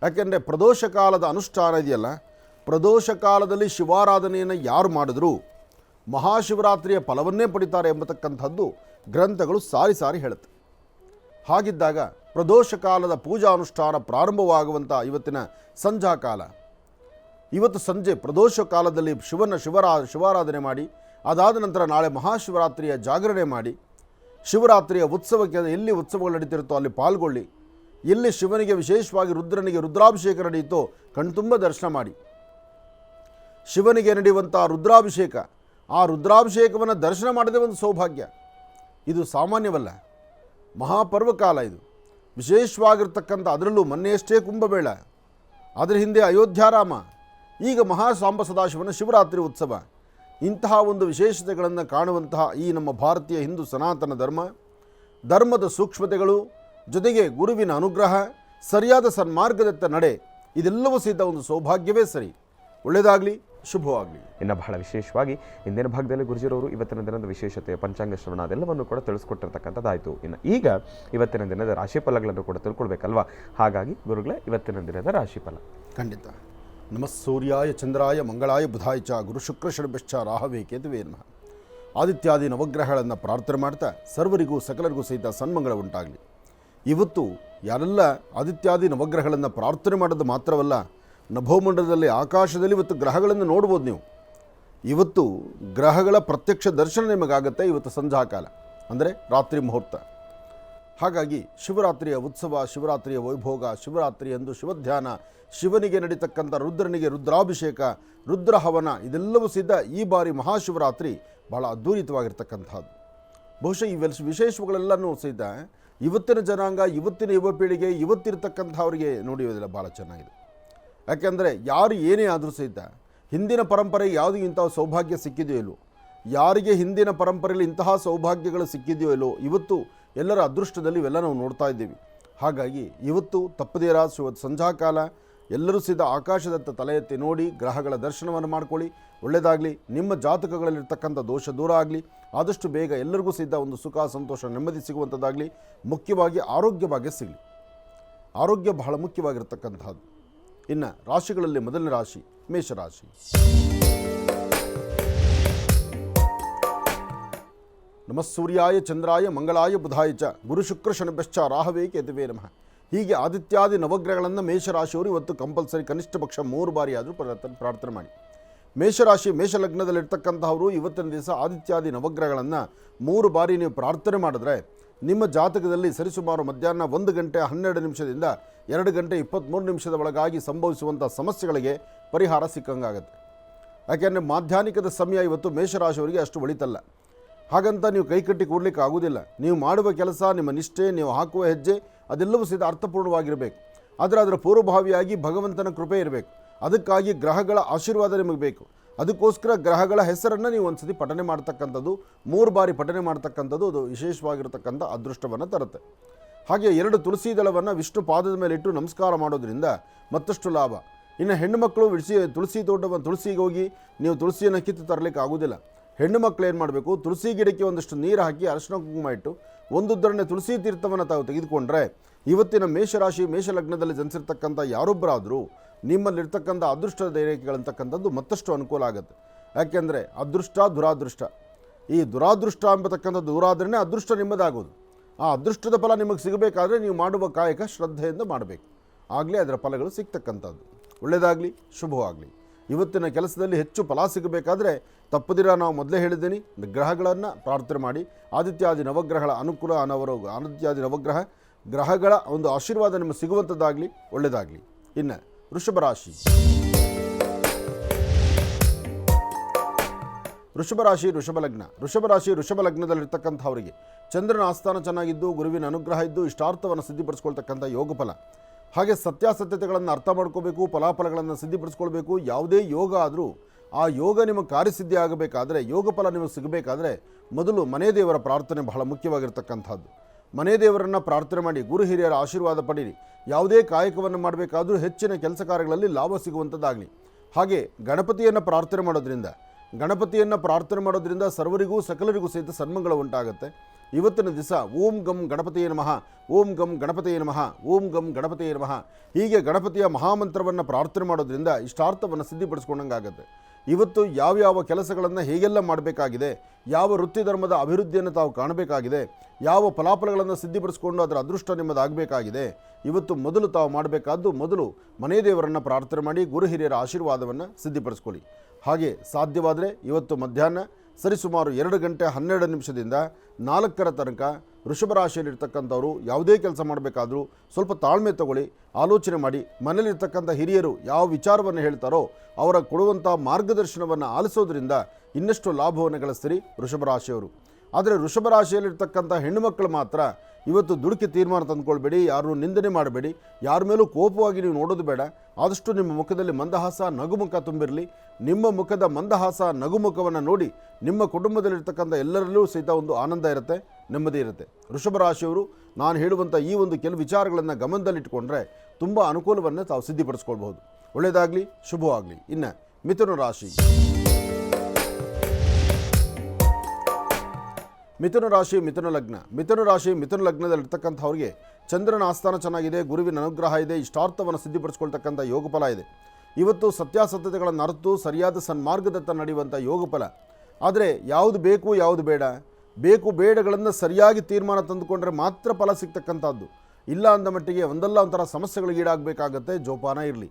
ಯಾಕೆಂದರೆ ಪ್ರದೋಷ ಕಾಲದ ಅನುಷ್ಠಾನ ಇದೆಯಲ್ಲ, ಪ್ರದೋಷ ಕಾಲದಲ್ಲಿ ಶಿವಾರಾಧನೆಯನ್ನು ಯಾರು ಮಾಡಿದ್ರೂ ಮಹಾಶಿವರಾತ್ರಿಯ ಫಲವನ್ನೇ ಪಡಿತಾರೆ ಎಂಬತಕ್ಕಂಥದ್ದು ಗ್ರಂಥಗಳು ಸಾರಿ ಸಾರಿ ಹೇಳುತ್ತೆ. ಹಾಗಿದ್ದಾಗ ಪ್ರದೋಷ ಕಾಲದ ಪೂಜಾ ಅನುಷ್ಠಾನ ಪ್ರಾರಂಭವಾಗುವಂಥ ಇವತ್ತಿನ ಸಂಧ್ಯಾ ಕಾಲ, ಇವತ್ತು ಸಂಜೆ ಪ್ರದೋಷ ಕಾಲದಲ್ಲಿ ಶಿವಾರಾಧನೆ ಮಾಡಿ, ಅದಾದ ನಂತರ ನಾಳೆ ಮಹಾಶಿವರಾತ್ರಿಯ ಜಾಗರಣೆ ಮಾಡಿ, ಶಿವರಾತ್ರಿಯ ಉತ್ಸವಕ್ಕೆ ಎಲ್ಲಿ ಉತ್ಸವಗಳು ನಡೀತಿರುತ್ತೋ ಅಲ್ಲಿ ಪಾಲ್ಗೊಳ್ಳಿ. ಎಲ್ಲಿ ಶಿವನಿಗೆ ವಿಶೇಷವಾಗಿ ರುದ್ರನಿಗೆ ರುದ್ರಾಭಿಷೇಕ ನಡೆಯುತ್ತೋ ಕಣ್ತುಂಬ ದರ್ಶನ ಮಾಡಿ. ಶಿವನಿಗೆ ನಡೆಯುವಂಥ ರುದ್ರಾಭಿಷೇಕ, ಆ ರುದ್ರಾಭಿಷೇಕವನ್ನು ದರ್ಶನ ಮಾಡದೆ ಒಂದು ಸೌಭಾಗ್ಯ. ಇದು ಸಾಮಾನ್ಯವಲ್ಲ, ಮಹಾಪರ್ವಕಾಲ ಇದು. ವಿಶೇಷವಾಗಿರ್ತಕ್ಕಂಥ, ಅದರಲ್ಲೂ ಮೊನ್ನೆಯಷ್ಟೇ ಕುಂಭಮೇಳ, ಅದರ ಹಿಂದೆ ಅಯೋಧ್ಯಾರಾಮ, ಈಗ ಮಹಾಸಾಂಬ ಸದಾಶಿವನ ಶಿವರಾತ್ರಿ ಉತ್ಸವ. ಇಂತಹ ಒಂದು ವಿಶೇಷತೆಗಳನ್ನು ಕಾಣುವಂತಹ ಈ ನಮ್ಮ ಭಾರತೀಯ ಹಿಂದೂ ಸನಾತನ ಧರ್ಮದ ಸೂಕ್ಷ್ಮತೆಗಳು, ಜೊತೆಗೆ ಗುರುವಿನ ಅನುಗ್ರಹ, ಸರಿಯಾದ ಸನ್ಮಾರ್ಗದತ್ತ ನಡೆ, ಇದೆಲ್ಲವೂ ಸಹಿತ ಒಂದು ಸೌಭಾಗ್ಯವೇ ಸರಿ. ಒಳ್ಳೆಯದಾಗಲಿ, ಶುಭವಾಗಲಿ. ಇನ್ನು ಬಹಳ ವಿಶೇಷವಾಗಿ ಇಂದಿನ ಭಾಗದಲ್ಲಿ ಗುರುಜಿರವರು ಇವತ್ತಿನ ದಿನದ ವಿಶೇಷತೆ, ಪಂಚಾಂಗ ಶ್ರವಣ ಅದೆಲ್ಲವನ್ನು ಕೂಡ ತಿಳಿಸ್ಕೊಟ್ಟಿರ್ತಕ್ಕಂಥದ್ದಾಯಿತು. ಇನ್ನು ಈಗ ಇವತ್ತಿನ ದಿನದ ರಾಶಿಫಲಗಳನ್ನು ಕೂಡ ತಿಳ್ಕೊಳ್ಬೇಕಲ್ವಾ? ಹಾಗಾಗಿ ಗುರುಗಳೇ, ಇವತ್ತಿನ ದಿನದ ರಾಶಿಫಲ ಖಂಡಿತ. ನಮಃ ಸೂರ್ಯಾಯ ಚಂದ್ರಾಯ ಮಂಗಳಾಯ ಬುಧಾಯ ಚ ಗುರು ಶುಕ್ರ ಶನಿಶ್ಚ ರಾಹವೇ ಕೇತುವೇ ನಮಃ. ಆದಿತ್ಯಾದಿ ನವಗ್ರಹಗಳನ್ನು ಪ್ರಾರ್ಥನೆ ಮಾಡ್ತಾ ಸರ್ವರಿಗೂ ಸಕಲರಿಗೂ ಸಹಿತ ಸನ್ಮಂಗಳ ಉಂಟಾಗಲಿ. ಇವತ್ತು ಯಾರೆಲ್ಲ ಆದಿತ್ಯಾದಿ ನವಗ್ರಹಗಳನ್ನು ಪ್ರಾರ್ಥನೆ ಮಾಡೋದು ಮಾತ್ರವಲ್ಲ, ನಭೋಮಂಡಲದಲ್ಲಿ ಆಕಾಶದಲ್ಲಿ ಇವತ್ತು ಗ್ರಹಗಳನ್ನು ನೋಡ್ಬೋದು ನೀವು. ಇವತ್ತು ಗ್ರಹಗಳ ಪ್ರತ್ಯಕ್ಷ ದರ್ಶನ ನಿಮಗಾಗುತ್ತೆ. ಇವತ್ತು ಸಂಧ್ಯಾಕಾಲ ಅಂದರೆ ರಾತ್ರಿ ಮುಹೂರ್ತ. ಹಾಗಾಗಿ ಶಿವರಾತ್ರಿಯ ಉತ್ಸವ, ಶಿವರಾತ್ರಿಯ ವೈಭೋಗ, ಶಿವರಾತ್ರಿಯಂದು ಶಿವಧ್ಯಾನ, ಶಿವನಿಗೆ ನಡೀತಕ್ಕಂಥ ರುದ್ರನಿಗೆ ರುದ್ರಾಭಿಷೇಕ, ರುದ್ರಹವನ ಇದೆಲ್ಲವೂ ಸಿದ್ಧ ಈ ಬಾರಿ ಮಹಾಶಿವರಾತ್ರಿ ಬಹಳ ಅದ್ಭುತವಾಗಿರ್ತಕ್ಕಂಥದ್ದು. ಬಹುಶಃ ಈ ವಿಶೇಷಗಳೆಲ್ಲನೂ ಸಹಿತ ಇವತ್ತಿನ ಜನಾಂಗ, ಇವತ್ತಿನ ಯುವ ಪೀಳಿಗೆ, ಇವತ್ತಿರ್ತಕ್ಕಂಥವ್ರಿಗೆ ನೋಡಿಯೋದಿಲ್ಲ ಭಾಳ ಚೆನ್ನಾಗಿದೆ. ಯಾಕೆಂದರೆ ಯಾರು ಏನೇ ಆದರೂ ಸಹಿತ ಹಿಂದಿನ ಪರಂಪರೆಗೆ ಯಾವುದಿಗೆ ಇಂಥ ಸೌಭಾಗ್ಯ ಸಿಕ್ಕಿದೆಯೋ ಇಲ್ಲೋ, ಯಾರಿಗೆ ಹಿಂದಿನ ಪರಂಪರೆಯಲ್ಲಿ ಇಂತಹ ಸೌಭಾಗ್ಯಗಳು ಸಿಕ್ಕಿದೆಯೋ ಇಲ್ಲೋ, ಇವತ್ತು ಎಲ್ಲರ ಅದೃಷ್ಟದಲ್ಲಿ ಇವೆಲ್ಲ ನಾವು ನೋಡ್ತಾ ಇದ್ದೀವಿ. ಹಾಗಾಗಿ ಇವತ್ತು ತಪ್ಪದೇರ ಸಂಧ್ಯಾಕಾಲ ಎಲ್ಲರೂ ಸಹಿತ ಆಕಾಶದತ್ತ ತಲೆ ಎತ್ತಿ ನೋಡಿ ಗ್ರಹಗಳ ದರ್ಶನವನ್ನು ಮಾಡ್ಕೊಳ್ಳಿ. ಒಳ್ಳೆಯದಾಗಲಿ. ನಿಮ್ಮ ಜಾತಕಗಳಲ್ಲಿರ್ತಕ್ಕಂಥ ದೋಷ ದೂರ ಆಗಲಿ. ಆದಷ್ಟು ಬೇಗ ಎಲ್ಲರಿಗೂ ಸಹಿತ ಒಂದು ಸುಖ, ಸಂತೋಷ, ನೆಮ್ಮದಿ ಸಿಗುವಂಥದ್ದಾಗಲಿ. ಮುಖ್ಯವಾಗಿ ಆರೋಗ್ಯ ಭಾಗ್ಯ ಸಿಗಲಿ. ಆರೋಗ್ಯ ಬಹಳ ಮುಖ್ಯವಾಗಿರ್ತಕ್ಕಂಥದ್ದು. ಇನ್ನು ರಾಶಿಗಳಲ್ಲಿ ಮೊದಲನೇ ರಾಶಿ ಮೇಷರಾಶಿ. ನಮಃ ಸೂರ್ಯಾಯ ಚಂದ್ರಾಯ ಮಂಗಳಾಯ ಬುಧಾಯ ಚ ಗುರು ಶುಕ್ರ ಶನಿಭ್ಯಶ್ಚ ರಾಹವೇ ಕೇತುವೇ ನಮಃ. ಹೀಗೆ ಆದಿತ್ಯಾದಿ ನವಗ್ರಹಗಳನ್ನು ಮೇಷರಾಶಿಯವರು ಇವತ್ತು ಕಂಪಲ್ಸರಿ ಕನಿಷ್ಠ ಪಕ್ಷ 3 ಬಾರಿ ಆದರೂ ಪ್ರಾರ್ಥನೆ ಮಾಡಿ. ಮೇಷರಾಶಿ ಮೇಷಲಗ್ನದಲ್ಲಿರ್ತಕ್ಕಂಥವರು ಇವತ್ತಿನ ದಿವಸ ಆದಿತ್ಯಾದಿ ನವಗ್ರಹಗಳನ್ನು 3 ಬಾರಿ ನೀವು ಪ್ರಾರ್ಥನೆ ಮಾಡಿದ್ರೆ ನಿಮ್ಮ ಜಾತಕದಲ್ಲಿ ಸರಿಸುಮಾರು ಮಧ್ಯಾಹ್ನ 1 ಗಂಟೆ 12 ನಿಮಿಷದಿಂದ 2 ಗಂಟೆ 23 ನಿಮಿಷದ ಒಳಗಾಗಿ ಸಂಭವಿಸುವಂಥ ಸಮಸ್ಯೆಗಳಿಗೆ ಪರಿಹಾರ ಸಿಕ್ಕಂಗಾಗತ್ತೆ. ಯಾಕೆಂದರೆ ಮಾಧ್ಯಾಹ್ನಿಕದ ಸಮಯ ಇವತ್ತು ಮೇಷರಾಶಿಯವರಿಗೆ ಅಷ್ಟು ಒಳಿತಲ್ಲ. ಹಾಗಂತ ನೀವು ಕೈಕಟ್ಟಿ ಕೂಡಲಿಕ್ಕೆ ಆಗೋದಿಲ್ಲ. ನೀವು ಮಾಡುವ ಕೆಲಸ, ನಿಮ್ಮ ನಿಷ್ಠೆ, ನೀವು ಹಾಕುವ ಹೆಜ್ಜೆ ಅದೆಲ್ಲವೂ ಸಹಿತ ಅರ್ಥಪೂರ್ಣವಾಗಿರಬೇಕು. ಆದರೆ ಅದರ ಪೂರ್ವಭಾವಿಯಾಗಿ ಭಗವಂತನ ಕೃಪೆ ಇರಬೇಕು. ಅದಕ್ಕಾಗಿ ಗ್ರಹಗಳ ಆಶೀರ್ವಾದ ನಿಮಗೆ ಬೇಕು. ಅದಕ್ಕೋಸ್ಕರ ಗ್ರಹಗಳ ಹೆಸರನ್ನು ನೀವು ಒಂದು ಸತಿ ಪಠನೆ ಮಾಡ್ತಕ್ಕಂಥದ್ದು, 3 ಬಾರಿ ಪಠನೆ ಮಾಡ್ತಕ್ಕಂಥದ್ದು ಅದು ವಿಶೇಷವಾಗಿರತಕ್ಕಂಥ ಅದೃಷ್ಟವನ್ನು ತರುತ್ತೆ. ಹಾಗೆ 2 ತುಳಸಿ ದಳವನ್ನು ವಿಷ್ಣು ಪಾದದ ಮೇಲೆ ಇಟ್ಟು ನಮಸ್ಕಾರ ಮಾಡೋದ್ರಿಂದ ಮತ್ತಷ್ಟು ಲಾಭ. ಇನ್ನು ಹೆಣ್ಣು ಮಕ್ಕಳು ತುಳಸಿ ತೋಟವನ್ನು ತುಳಸಿಗೆ ಹೋಗಿ ನೀವು ತುಳಸಿಯನ್ನು ಕಿತ್ತು ತರಲಿಕ್ಕೆ ಆಗೋದಿಲ್ಲ. ಹೆಣ್ಣು ಮಕ್ಕಳು ಏನು ಮಾಡಬೇಕು, ತುಳಸಿ ಗಿಡಕ್ಕೆ ಒಂದಷ್ಟು ನೀರು ಹಾಕಿ ಅರಿಶಿನ ಕುಂಕುಮ ಇಟ್ಟು 1 ಉದ್ದರಣೆ ತುಳಸಿ ತೀರ್ಥವನ್ನು ತಾವು ತೆಗೆದುಕೊಂಡ್ರೆ ಇವತ್ತಿನ ಮೇಷರಾಶಿ ಮೇಷಲಗ್ನದಲ್ಲಿ ಜನಿಸಿರ್ತಕ್ಕಂಥ ಯಾರೊಬ್ಬರಾದರೂ ನಿಮ್ಮಲ್ಲಿರ್ತಕ್ಕಂಥ ಅದೃಷ್ಟದ ರೇಖೆಗಳಂತಕ್ಕಂಥದ್ದು ಮತ್ತಷ್ಟು ಅನುಕೂಲ ಆಗುತ್ತೆ. ಯಾಕೆಂದರೆ ಅದೃಷ್ಟ ದುರಾದೃಷ್ಟ, ಈ ದುರಾದೃಷ್ಟ ಎಂಬತಕ್ಕಂಥದ್ದು ದೂರಾದ್ರೇ ಅದೃಷ್ಟ ನಿಮ್ಮದಾಗೋದು. ಆ ಅದೃಷ್ಟದ ಫಲ ನಿಮಗೆ ಸಿಗಬೇಕಾದ್ರೆ ನೀವು ಮಾಡುವ ಕಾಯಕ ಶ್ರದ್ಧೆಯಿಂದ ಮಾಡಬೇಕು. ಆಗಲೇ ಅದರ ಫಲಗಳು ಸಿಗ್ತಕ್ಕಂಥದ್ದು. ಒಳ್ಳೆಯದಾಗಲಿ, ಶುಭವಾಗಲಿ. ಇವತ್ತಿನ ಕೆಲಸದಲ್ಲಿ ಹೆಚ್ಚು ಫಲ ಸಿಗಬೇಕಾದ್ರೆ ತಪ್ಪದಿರ ನಾವು ಮೊದಲೇ ಹೇಳಿದ್ದೀನಿ, ಗ್ರಹಗಳನ್ನು ಪ್ರಾರ್ಥನೆ ಮಾಡಿ. ಆದಿತ್ಯಾದಿ ನವಗ್ರಹಗಳ ಅನುಕೂಲ ಆದಿತ್ಯಾದಿ ನವಗ್ರಹ ಗ್ರಹಗಳ ಒಂದು ಆಶೀರ್ವಾದ ನಿಮಗೆ ಸಿಗುವಂಥದ್ದಾಗಲಿ. ಒಳ್ಳೆಯದಾಗಲಿ. ಇನ್ನು ವೃಷಭ ರಾಶಿ. ವೃಷಭ ರಾಶಿ ವೃಷಭ ಲಗ್ನದಲ್ಲಿರ್ತಕ್ಕಂಥವರಿಗೆ ಚಂದ್ರನ ಆಸ್ಥಾನ ಚೆನ್ನಾಗಿದ್ದು, ಗುರುವಿನ ಅನುಗ್ರಹ ಇದ್ದು, ಇಷ್ಟಾರ್ಥವನ್ನು ಸಿದ್ಧಿಪಡಿಸ್ಕೊಳ್ತಕ್ಕಂಥ ಯೋಗ ಫಲ. ಹಾಗೆ ಸತ್ಯಾಸತ್ಯತೆಗಳನ್ನು ಅರ್ಥ ಮಾಡ್ಕೋಬೇಕು, ಫಲಾಫಲಗಳನ್ನು ಸಿದ್ಧಿಪಡಿಸ್ಕೊಳ್ಬೇಕು. ಯಾವುದೇ ಯೋಗ ಆದರೂ ಆ ಯೋಗ ನಿಮಗೆ ಕಾರ್ಯಸಿದ್ಧಿ ಆಗಬೇಕಾದ್ರೆ, ಯೋಗ ಫಲ ನಿಮಗೆ ಸಿಗಬೇಕಾದ್ರೆ ಮೊದಲು ಮನೆ ದೇವರ ಪ್ರಾರ್ಥನೆ ಬಹಳ ಮುಖ್ಯವಾಗಿರ್ತಕ್ಕಂಥದ್ದು. ಮನೆ ದೇವರನ್ನು ಪ್ರಾರ್ಥನೆ ಮಾಡಿ, ಗುರು ಹಿರಿಯರ ಆಶೀರ್ವಾದ ಪಡೀರಿ. ಯಾವುದೇ ಕಾಯಕವನ್ನು ಮಾಡಬೇಕಾದ್ರೂ ಹೆಚ್ಚಿನ ಕೆಲಸ ಕಾರ್ಯಗಳಲ್ಲಿ ಲಾಭ ಸಿಗುವಂಥದ್ದಾಗಲಿ. ಹಾಗೆ ಗಣಪತಿಯನ್ನು ಪ್ರಾರ್ಥನೆ ಮಾಡೋದ್ರಿಂದ ಸರ್ವರಿಗೂ ಸಕಲರಿಗೂ ಸಹಿತ ಸನ್ಮಂಗಳ ಉಂಟಾಗುತ್ತೆ. ಇವತ್ತಿನ ದಿವಸ ಓಂ ಗಂ ಗಣಪತಿಯೇ ನಮಃ, ಓಂ ಗಂ ಗಣಪತಿಯೇ ನಮಃ, ಓಂ ಗಂ ಗಣಪತಿಯೇ ನಮಃ ಹೀಗೆ ಗಣಪತಿಯ ಮಹಾಮಂತ್ರವನ್ನು ಪ್ರಾರ್ಥನೆ ಮಾಡೋದ್ರಿಂದ ಇಷ್ಟಾರ್ಥವನ್ನು ಸಿದ್ಧಿಪಡಿಸ್ಕೊಂಡಂಗಾಗತ್ತೆ. ಇವತ್ತು ಯಾವ್ಯಾವ ಕೆಲಸಗಳನ್ನು ಹೇಗೆಲ್ಲ ಮಾಡಬೇಕಾಗಿದೆ, ಯಾವ ವೃತ್ತಿ ಧರ್ಮದ ಅಭಿವೃದ್ಧಿಯನ್ನು ತಾವು ಕಾಣಬೇಕಾಗಿದೆ, ಯಾವ ಫಲಾಫಲಗಳನ್ನು ಸಿದ್ಧಿಪಡಿಸ್ಕೊಂಡು ಅದರ ಅದೃಷ್ಟ ನಿಮ್ಮದಾಗಬೇಕಾಗಿದೆ, ಇವತ್ತು ಮೊದಲು ತಾವು ಮಾಡಬೇಕಾದ್ದು ಮೊದಲು ಮನೆ ದೇವರನ್ನು ಪ್ರಾರ್ಥನೆ ಮಾಡಿ ಗುರು ಹಿರಿಯರ ಆಶೀರ್ವಾದವನ್ನು ಸಿದ್ಧಿಪಡಿಸ್ಕೊಳ್ಳಿ. ಹಾಗೆ ಸಾಧ್ಯವಾದರೆ ಇವತ್ತು ಮಧ್ಯಾಹ್ನ ಸರಿಸುಮಾರು 2 ಗಂಟೆ 12 ನಿಮಿಷದಿಂದ 4 ತನಕ ವೃಷಭ ರಾಶಿಯಲ್ಲಿರ್ತಕ್ಕಂಥವರು ಯಾವುದೇ ಕೆಲಸ ಮಾಡಬೇಕಾದ್ರೂ ಸ್ವಲ್ಪ ತಾಳ್ಮೆ ತಗೊಳ್ಳಿ, ಆಲೋಚನೆ ಮಾಡಿ. ಮನೆಯಲ್ಲಿರ್ತಕ್ಕಂಥ ಹಿರಿಯರು ಯಾವ ವಿಚಾರವನ್ನು ಹೇಳ್ತಾರೋ ಅವರ ಕೊಡುವಂಥ ಮಾರ್ಗದರ್ಶನವನ್ನು ಆಲಿಸೋದ್ರಿಂದ ಇನ್ನಷ್ಟು ಲಾಭವನ್ನು ಗಳಿಸ್ತೀರಿ ವೃಷಭ ರಾಶಿಯವರು. ಆದರೆ ವೃಷಭ ರಾಶಿಯಲ್ಲಿರ್ತಕ್ಕಂಥ ಹೆಣ್ಣುಮಕ್ಕಳು ಮಾತ್ರ ಇವತ್ತು ದುಡುಕಿ ತೀರ್ಮಾನ ತಂದುಕೊಳ್ಬೇಡಿ, ಯಾರನ್ನೂ ನಿಂದನೆ ಮಾಡಬೇಡಿ, ಯಾರ ಮೇಲೂ ಕೋಪವಾಗಿ ನೀವು ನೋಡೋದು ಬೇಡ. ಆದಷ್ಟು ನಿಮ್ಮ ಮುಖದಲ್ಲಿ ಮಂದಹಾಸ ನಗುಮುಖ ತುಂಬಿರಲಿ. ನಿಮ್ಮ ಮುಖದ ಮಂದಹಾಸ ನಗುಮುಖವನ್ನು ನೋಡಿ ನಿಮ್ಮ ಕುಟುಂಬದಲ್ಲಿರ್ತಕ್ಕಂಥ ಎಲ್ಲರಲ್ಲೂ ಸಹಿತ ಒಂದು ಆನಂದ ಇರುತ್ತೆ, ನೆಮ್ಮದಿ ಇರುತ್ತೆ. ವೃಷಭ ರಾಶಿಯವರು ನಾನು ಹೇಳುವಂಥ ಈ ಒಂದು ಕೆಲವು ವಿಚಾರಗಳನ್ನು ಗಮನದಲ್ಲಿಟ್ಟುಕೊಂಡ್ರೆ ತುಂಬ ಅನುಕೂಲವನ್ನು ತಾವು ಸಿದ್ಧಿಪಡಿಸ್ಕೊಳ್ಬಹುದು. ಒಳ್ಳೆಯದಾಗಲಿ, ಶುಭವಾಗಲಿ. ಇನ್ನು ಮಿಥುನ ರಾಶಿ. ಮಿಥುನ ಲಗ್ನದಲ್ಲಿರ್ತಕ್ಕಂಥವ್ರಿಗೆ ಚಂದ್ರನ ಆಸ್ಥಾನ ಚೆನ್ನಾಗಿದೆ, ಗುರುವಿನ ಅನುಗ್ರಹ ಇದೆ, ಇಷ್ಟಾರ್ಥವನ್ನು ಸಿದ್ಧಿಪಡಿಸ್ಕೊಳ್ತಕ್ಕಂಥ ಯೋಗ ಫಲ ಇದೆ. ಇವತ್ತು ಸತ್ಯಾಸತ್ಯತೆಗಳನ್ನು ಅರಿತು ಸರಿಯಾದ ಸನ್ಮಾರ್ಗದತ್ತ ನಡೆಯುವಂಥ ಯೋಗ ಫಲ. ಆದರೆ ಯಾವುದು ಬೇಕು ಯಾವುದು ಬೇಡ, ಬೇಕು ಬೇಡಗಳನ್ನು ಸರಿಯಾಗಿ ತೀರ್ಮಾನ ತಂದುಕೊಂಡ್ರೆ ಮಾತ್ರ ಫಲ ಸಿಗ್ತಕ್ಕಂಥದ್ದು. ಇಲ್ಲ ಅಂದ ಮಟ್ಟಿಗೆ ಒಂದಲ್ಲ ಒಂಥರ ಸಮಸ್ಯೆಗಳಿಗೀಡಾಗಬೇಕಾಗತ್ತೆ. ಜೋಪಾನ ಇರಲಿ.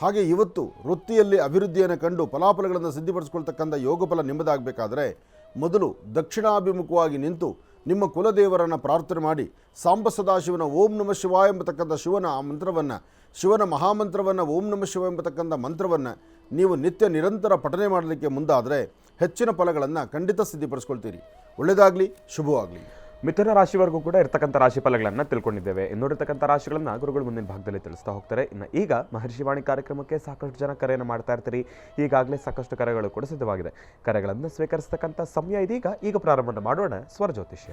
ಹಾಗೆ ಇವತ್ತು ವೃತ್ತಿಯಲ್ಲಿ ಅಭಿವೃದ್ಧಿಯನ್ನು ಕಂಡು ಫಲಾಫಲಗಳನ್ನು ಸಿದ್ಧಿಪಡಿಸ್ಕೊಳ್ತಕ್ಕಂಥ ಯೋಗ ಫಲ ನಿಮ್ಮದಾಗಬೇಕಾದ್ರೆ ಮೊದಲು ದಕ್ಷಿಣಾಭಿಮುಖವಾಗಿ ನಿಂತು ನಿಮ್ಮ ಕುಲದೇವರನ್ನು ಪ್ರಾರ್ಥನೆ ಮಾಡಿ ಸಾಂಬ ಸದಾಶಿವನ ಓಂ ನಮಃ ಶಿವಾಯ ಎಂಬತಕ್ಕಂಥ ಶಿವನ ಆ ಮಂತ್ರವನ್ನು, ಶಿವನ ಮಹಾಮಂತ್ರವನ್ನು ಓಂ ನಮಃ ಶಿವ ಎಂಬತಕ್ಕಂಥ ಮಂತ್ರವನ್ನು ನೀವು ನಿತ್ಯ ನಿರಂತರ ಪಠನೆ ಮಾಡಲಿಕ್ಕೆ ಮುಂದಾದರೆ ಹೆಚ್ಚಿನ ಫಲಗಳನ್ನು ಖಂಡಿತ ಸಿದ್ಧಿಪಡಿಸ್ಕೊಳ್ತೀರಿ. ಒಳ್ಳೆಯದಾಗಲಿ, ಶುಭವಾಗಲಿ. ಮಿಥುನ ರಾಶಿವರೆಗೂ ಕೂಡ ಇರ್ತಕ್ಕಂಥ ರಾಶಿ ಫಲಗಳನ್ನು ತಿಳ್ಕೊಂಡಿದ್ದೇವೆ. ಇನ್ನುಳಿರ್ತಕ್ಕಂಥ ರಾಶಿಗಳನ್ನು ಗುರುಗಳು ಮುಂದಿನ ಭಾಗದಲ್ಲಿ ತಿಳಿಸ್ತಾ ಹೋಗ್ತಾರೆ. ಇನ್ನು ಈಗ ಮಹರ್ಷಿವಾಣಿ ಕಾರ್ಯಕ್ರಮಕ್ಕೆ ಸಾಕಷ್ಟು ಜನ ಕರೆಯನ್ನು ಮಾಡ್ತಾ ಇರ್ತೀರಿ. ಈಗಾಗಲೇ ಸಾಕಷ್ಟು ಕರೆಗಳು ಕೂಡ ಸಿದ್ಧವಾಗಿದೆ. ಕರೆಗಳನ್ನು ಸ್ವೀಕರಿಸತಕ್ಕಂಥ ಸಮಯ ಇದೀಗ. ಈಗ ಪ್ರಾರಂಭ ಮಾಡೋಣ ಸ್ವರ ಜ್ಯೋತಿಷ್ಯ.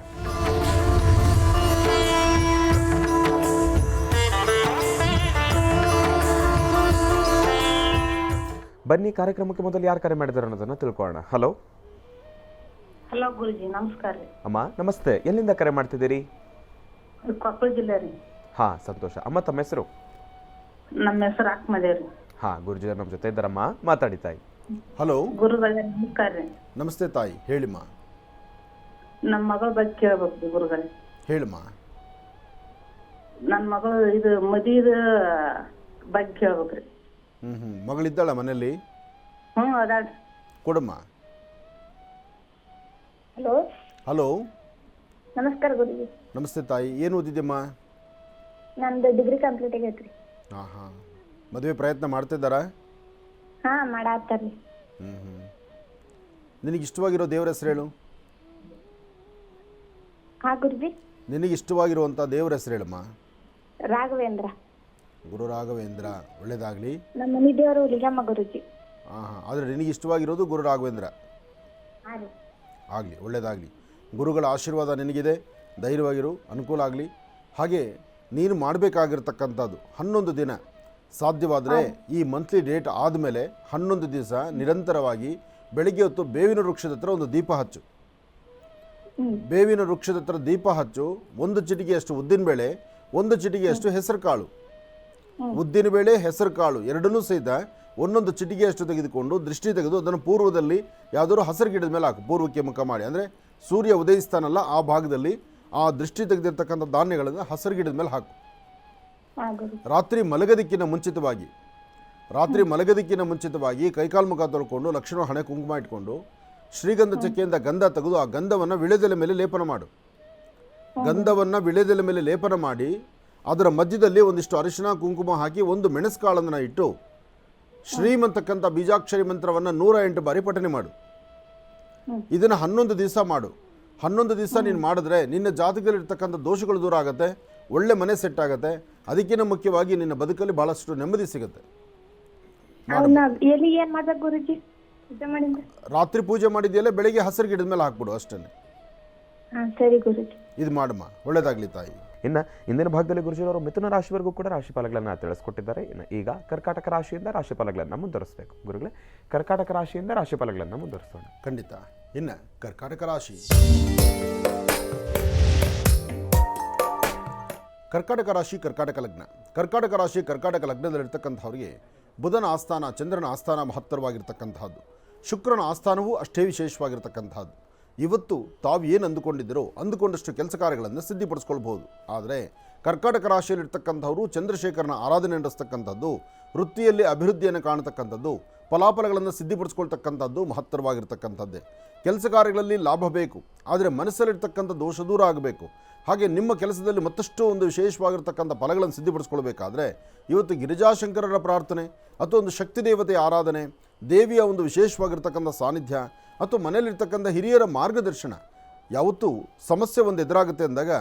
ಬನ್ನಿ, ಕಾರ್ಯಕ್ರಮಕ್ಕೆ ಮೊದಲು ಯಾರು ಕರೆ ಮಾಡಿದಾರೆ ಅನ್ನೋದನ್ನು ತಿಳ್ಕೊಳ್ಳೋಣ. ಹಲೋ ಹಲೋ ಗುರುಜಿ, ನಮಸ್ಕಾರ ರೀ. ಅಮ್ಮ ನಮಸ್ತೆ. ಎಲ್ಲಿಂದ ಕರೆ ಮಾಡ್ತಿದ್ದೀರಿ? ಕೊಪ್ಪಳ ಜಿಲ್ಲೆ ರೀ. ಹಾಂ, ಸಂತೋಷ. ಅಮ್ಮ ತಮ್ಮ ಹೆಸರು? ನಮ್ಮ ಹೆಸರು ಆತ್ಮದೇವ್ ರೀ. ಹಾಂ, ಗುರುಜಿ ನಮ್ಮ ಜೊತೆ ಇದ್ದಾರಮ್ಮ, ಮಾತಾಡಿ ತಾಯಿ. ಹಲೋ, ಗುರುಗಳೇ ನಮಸ್ಕಾರ ರೀ. ನಮಸ್ತೆ ತಾಯಿ, ಹೇಳಿಮ್ಮ. ನಮ್ಮ ಮಗಳ ಬಗ್ಗೆ ಕೇಳ್ಬೇಕು ರೀ ಗುರುಗಳೇ. ಹೇಳಿಮ್ಮ. ನನ್ನ ಮಗಳು ಇದು ಮದುವೆ ಬಗ್ಗೆ ಕೇಳ್ಬೇಕು ರೀ. ಮಗಳಿದ್ದಾಳ ಮನೆಯಲ್ಲಿ? ಅದಾಳ್ರಿ. ಕೊಡಮ್ಮ. ಹಲೋ ಹಲೋ, ನಮಸ್ಕಾರ ಗುರುಜಿ. ನಮಸ್ತೆ ತಾಯಿ, ಏನು ಓದಿದ್ಯಮ್ಮ? ನಂದು ಡಿಗ್ರಿ ಕಂಪ್ಲೀಟ್ ಆಗೈತ್ರಿ. ಹಾಂ ಹಾಂ, ಮದುವೆ ಪ್ರಯತ್ನ ಮಾಡ್ತಿದ್ದಾರಾ? ಹಾ, ಮಾಡಾತ್ತಾರ್ರಿ. ನಿನಗೆ ಇಷ್ಟವಾಗಿರೋ ದೇವರ ಹೆಸರು ಹೇಳು. ಹಾ ಗುರುಜಿ. ನಿನಗೆ ಇಷ್ಟವಾಗಿರುವಂಥ ದೇವರ ಹೆಸರು ಹೇಳಮ್ಮ. ರಾಘವೇಂದ್ರ. ಗುರು ರಾಘವೇಂದ್ರ, ಒಳ್ಳೇದಾಗಲಿ. ನಮ್ಮ ಮನೆ ದೇವರು ಲಿಂಗಮ್ಮ ಗುರುಜಿ. ಹಾಂ ಹಾಂ, ಆದರೆ ನಿನಗೆ ಇಷ್ಟವಾಗಿರೋದು ಗುರು ರಾಘವೇಂದ್ರ. ಹಾ ರೀ. ಆಗಲಿ, ಒಳ್ಳೆಯದಾಗಲಿ. ಗುರುಗಳ ಆಶೀರ್ವಾದ ನಿನಗಿದೆ. ಧೈರ್ಯವಾಗಿರು, ಅನುಕೂಲ ಆಗಲಿ. ಹಾಗೆ ನೀನು ಮಾಡಬೇಕಾಗಿರ್ತಕ್ಕಂಥದ್ದು 11 ದಿನ ಸಾಧ್ಯವಾದರೆ ಈ ಮಂತ್ಲಿ ಡೇಟ್ ಆದಮೇಲೆ 11 ದಿವಸ ನಿರಂತರವಾಗಿ ಬೆಳಿಗ್ಗೆ ಹೊತ್ತು ಬೇವಿನ ವೃಕ್ಷದ ಹತ್ರ ಒಂದು ದೀಪ ಹಚ್ಚು. ಬೇವಿನ ವೃಕ್ಷದ ಹತ್ರ ದೀಪ ಹಚ್ಚು. 1 ಚಿಟಿಕೆಯಷ್ಟು ಉದ್ದಿನಬೇಳೆ, 1 ಚಿಟಿಕೆಯಷ್ಟು ಹೆಸರು ಕಾಳು. ಉದ್ದಿನಬೇಳೆ, ಹೆಸರು ಕಾಳು ಎರಡನ್ನೂ ಸಹಿತ 1 ಚಿಟಿಕೆಯಷ್ಟು ತೆಗೆದುಕೊಂಡು ದೃಷ್ಟಿ ತೆಗೆದು ಅದನ್ನು ಪೂರ್ವದಲ್ಲಿ ಯಾವುದಾದ್ರು ಹಸಿರು ಗಿಡದ ಮೇಲೆ ಹಾಕು. ಪೂರ್ವಕ್ಕೆ ಮುಖ ಮಾಡಿ, ಅಂದರೆ ಸೂರ್ಯ ಉದಯಿಸ್ತಾನಲ್ಲ ಆ ಭಾಗದಲ್ಲಿ ಆ ದೃಷ್ಟಿ ತೆಗೆದಿರ್ತಕ್ಕಂಥ ಧಾನ್ಯಗಳನ್ನು ಹಸಿರು ಗಿಡದ ಮೇಲೆ ಹಾಕು. ರಾತ್ರಿ ಮಲಗದಿಕ್ಕಿನ ಮುಂಚಿತವಾಗಿ ಕೈಕಾಲು ಮುಖ ತೊಳ್ಕೊಂಡು ಲಕ್ಷ್ಮಣ ಹಣೆ ಕುಂಕುಮ ಇಟ್ಕೊಂಡು ಶ್ರೀಗಂಧ ಚಕ್ಕೆಯಿಂದ ಗಂಧ ತೆಗೆದು ಆ ಗಂಧವನ್ನು ವಿಳೆದೆಲೆ ಮೇಲೆ ಲೇಪನ ಮಾಡು. ಗಂಧವನ್ನು ವಿಳೆದೆಲೆ ಮೇಲೆ ಲೇಪನ ಮಾಡಿ ಅದರ ಮಧ್ಯದಲ್ಲಿ ಒಂದಿಷ್ಟು ಅರಿಶಿನ ಕುಂಕುಮ ಹಾಕಿ 1 ಮೆಣಸು ಕಾಳನ್ನು ಇಟ್ಟು ಶ್ರೀಮಂತಕ್ಕಂಥ ಬೀಜಾಕ್ಷರಿ ಮಂತ್ರವನ್ನು 108 ಬಾರಿ ಪಠನೆ ಮಾಡು. ಇದನ್ನು 11 ದಿವಸ ಮಾಡು. 11 ದಿವಸ ನೀನು ಮಾಡಿದ್ರೆ ನಿನ್ನ ಜಾತಕದಲ್ಲಿರ್ತಕ್ಕಂಥ ದೋಷಗಳು ದೂರ ಆಗುತ್ತೆ, ಒಳ್ಳೆ ಮನೆ ಸೆಟ್ ಆಗುತ್ತೆ. ಅದಕ್ಕಿಂತ ಮುಖ್ಯವಾಗಿ ನಿನ್ನ ಬದುಕಲ್ಲಿ ಬಹಳಷ್ಟು ನೆಮ್ಮದಿ ಸಿಗುತ್ತೆ. ಏನ್ ಮಾಡ್ಬೇಕು ಗುರುಜಿ? ರಾತ್ರಿ ಪೂಜೆ ಮಾಡಿದೆಯಲ್ಲ, ಬೆಳಿಗ್ಗೆ ಹಸಿರು ಗಿಡದ ಮೇಲೆ ಹಾಕ್ಬಿಡು, ಅಷ್ಟೇ. ಸರಿ ಗುರುಜಿ. ಇದು ಮಾಡಮ್ಮ, ಒಳ್ಳೇದಾಗ್ಲಿ ತಾಯಿ. ಇನ್ನು ಇಂದಿನ ಭಾಗದಲ್ಲಿ ಗುರುಜಿಯವರು ಮಿಥುನ ರಾಶಿವರೆಗೂ ಕೂಡ ರಾಶಿ ಫಲಗಳನ್ನು ತಿಳಿಸ್ಕೊಟ್ಟಿದ್ದಾರೆ. ಇನ್ನು ಈಗ ಕರ್ಕಾಟಕ ರಾಶಿಯಿಂದ ರಾಶಿ ಫಲಗಳನ್ನು ಮುಂದುವರಿಸಬೇಕು. ಗುರುಗಳೇ, ಕರ್ಕಾಟಕ ರಾಶಿಯಿಂದ ರಾಶಿ ಫಲಗಳನ್ನು ಮುಂದುವರಿಸೋಣ. ಖಂಡಿತ. ಇನ್ನು ಕರ್ಕಾಟಕ ರಾಶಿ. ಕರ್ಕಾಟಕ ರಾಶಿ, ಕರ್ಕಾಟಕ ಲಗ್ನ. ಕರ್ಕಾಟಕ ರಾಶಿ, ಕರ್ಕಾಟಕ ಲಗ್ನದಲ್ಲಿರ್ತಕ್ಕಂಥವ್ರಿಗೆ ಬುಧನ ಆಸ್ಥಾನ, ಚಂದ್ರನ ಆಸ್ಥಾನ ಮಹತ್ತರವಾಗಿರ್ತಕ್ಕಂಥದ್ದು. ಶುಕ್ರನ ಆಸ್ಥಾನವೂ ಅಷ್ಟೇ ವಿಶೇಷವಾಗಿರ್ತಕ್ಕಂಥದ್ದು. ಇವತ್ತು ತಾವು ಏನು ಅಂದುಕೊಂಡಷ್ಟು ಕೆಲಸ ಕಾರ್ಯಗಳನ್ನು ಸಿದ್ಧಿಪಡಿಸ್ಕೊಳ್ಬೋದು. ಆದರೆ ಕರ್ಕಾಟಕ ರಾಶಿಯಲ್ಲಿರ್ತಕ್ಕಂಥವರು ಚಂದ್ರಶೇಖರನ ಆರಾಧನೆ ನಡೆಸ್ತಕ್ಕಂಥದ್ದು, ವೃತ್ತಿಯಲ್ಲಿ ಅಭಿವೃದ್ಧಿಯನ್ನು ಕಾಣತಕ್ಕಂಥದ್ದು, ಫಲಾಫಲಗಳನ್ನು ಸಿದ್ಧಿಪಡಿಸ್ಕೊಳ್ತಕ್ಕಂಥದ್ದು ಮಹತ್ತರವಾಗಿರ್ತಕ್ಕಂಥದ್ದೇ. ಕೆಲಸ ಕಾರ್ಯಗಳಲ್ಲಿ ಲಾಭ ಬೇಕು, ಆದರೆ ಮನಸ್ಸಲ್ಲಿರ್ತಕ್ಕಂಥ ದೋಷ ದೂರ ಆಗಬೇಕು. ಹಾಗೆ ನಿಮ್ಮ ಕೆಲಸದಲ್ಲಿ ಮತ್ತಷ್ಟು ಒಂದು ವಿಶೇಷವಾಗಿರ್ತಕ್ಕಂಥ ಫಲಗಳನ್ನು ಸಿದ್ಧಿಪಡಿಸ್ಕೊಳ್ಬೇಕಾದ್ರೆ ಇವತ್ತು ಗಿರಿಜಾಶಂಕರರ ಪ್ರಾರ್ಥನೆ ಅಥವಾ ಒಂದು ಶಕ್ತಿ ದೇವತೆಯ ಆರಾಧನೆ, ದೇವಿಯ ಒಂದು ವಿಶೇಷವಾಗಿರ್ತಕ್ಕಂಥ ಸಾನ್ನಿಧ್ಯ ಅಥವಾ ಮನೆಯಲ್ಲಿರ್ತಕ್ಕಂಥ ಹಿರಿಯರ ಮಾರ್ಗದರ್ಶನ. ಯಾವತ್ತೂ ಸಮಸ್ಯೆ ಒಂದು ಎದುರಾಗುತ್ತೆ ಅಂದಾಗ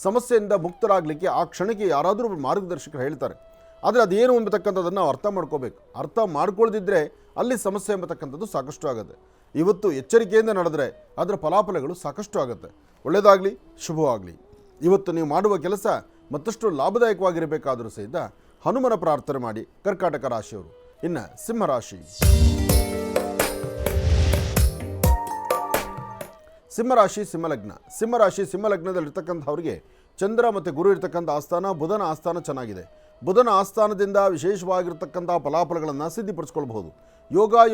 ಸಮಸ್ಯೆಯಿಂದ ಮುಕ್ತರಾಗಲಿಕ್ಕೆ ಆ ಕ್ಷಣಕ್ಕೆ ಯಾರಾದರೂ ಮಾರ್ಗದರ್ಶಕರು ಹೇಳ್ತಾರೆ. ಆದರೆ ಅದೇನು ಎಂಬತಕ್ಕಂಥದ್ದನ್ನು ನಾವು ಅರ್ಥ ಮಾಡ್ಕೋಬೇಕು. ಅರ್ಥ ಮಾಡ್ಕೊಳ್ದಿದ್ರೆ ಅಲ್ಲಿ ಸಮಸ್ಯೆ ಎಂಬತಕ್ಕಂಥದ್ದು ಸಾಕಷ್ಟು ಆಗುತ್ತೆ. ಇವತ್ತು ಎಚ್ಚರಿಕೆಯಿಂದ ನಡೆದರೆ ಅದರ ಫಲಾಫಲಗಳು ಸಾಕಷ್ಟು ಆಗುತ್ತೆ. ಒಳ್ಳೆಯದಾಗಲಿ, ಶುಭವಾಗಲಿ. ಇವತ್ತು ನೀವು ಮಾಡುವ ಕೆಲಸ ಮತ್ತಷ್ಟು ಲಾಭದಾಯಕವಾಗಿರಬೇಕಾದರೂ ಸಹಿತ ಹನುಮನ ಪ್ರಾರ್ಥನೆ ಮಾಡಿ ಕರ್ಕಾಟಕ ರಾಶಿಯವರು. ಇನ್ನು ಸಿಂಹರಾಶಿ. ಸಿಂಹರಾಶಿ, ಸಿಂಹಲಗ್ನ. ಸಿಂಹಲಗ್ನದಲ್ಲಿರ್ತಕ್ಕಂಥವ್ರಿಗೆ ಚಂದ್ರ ಮತ್ತು ಗುರು ಇರ್ತಕ್ಕಂಥ ಆಸ್ಥಾನ, ಬುಧನ ಆಸ್ಥಾನ ಚೆನ್ನಾಗಿದೆ. ಬುಧನ ಆಸ್ಥಾನದಿಂದ ವಿಶೇಷವಾಗಿರ್ತಕ್ಕಂಥ ಫಲಾಫಲಗಳನ್ನು ಸಿದ್ಧಿಪಡಿಸ್ಕೊಳ್ಬಹುದು.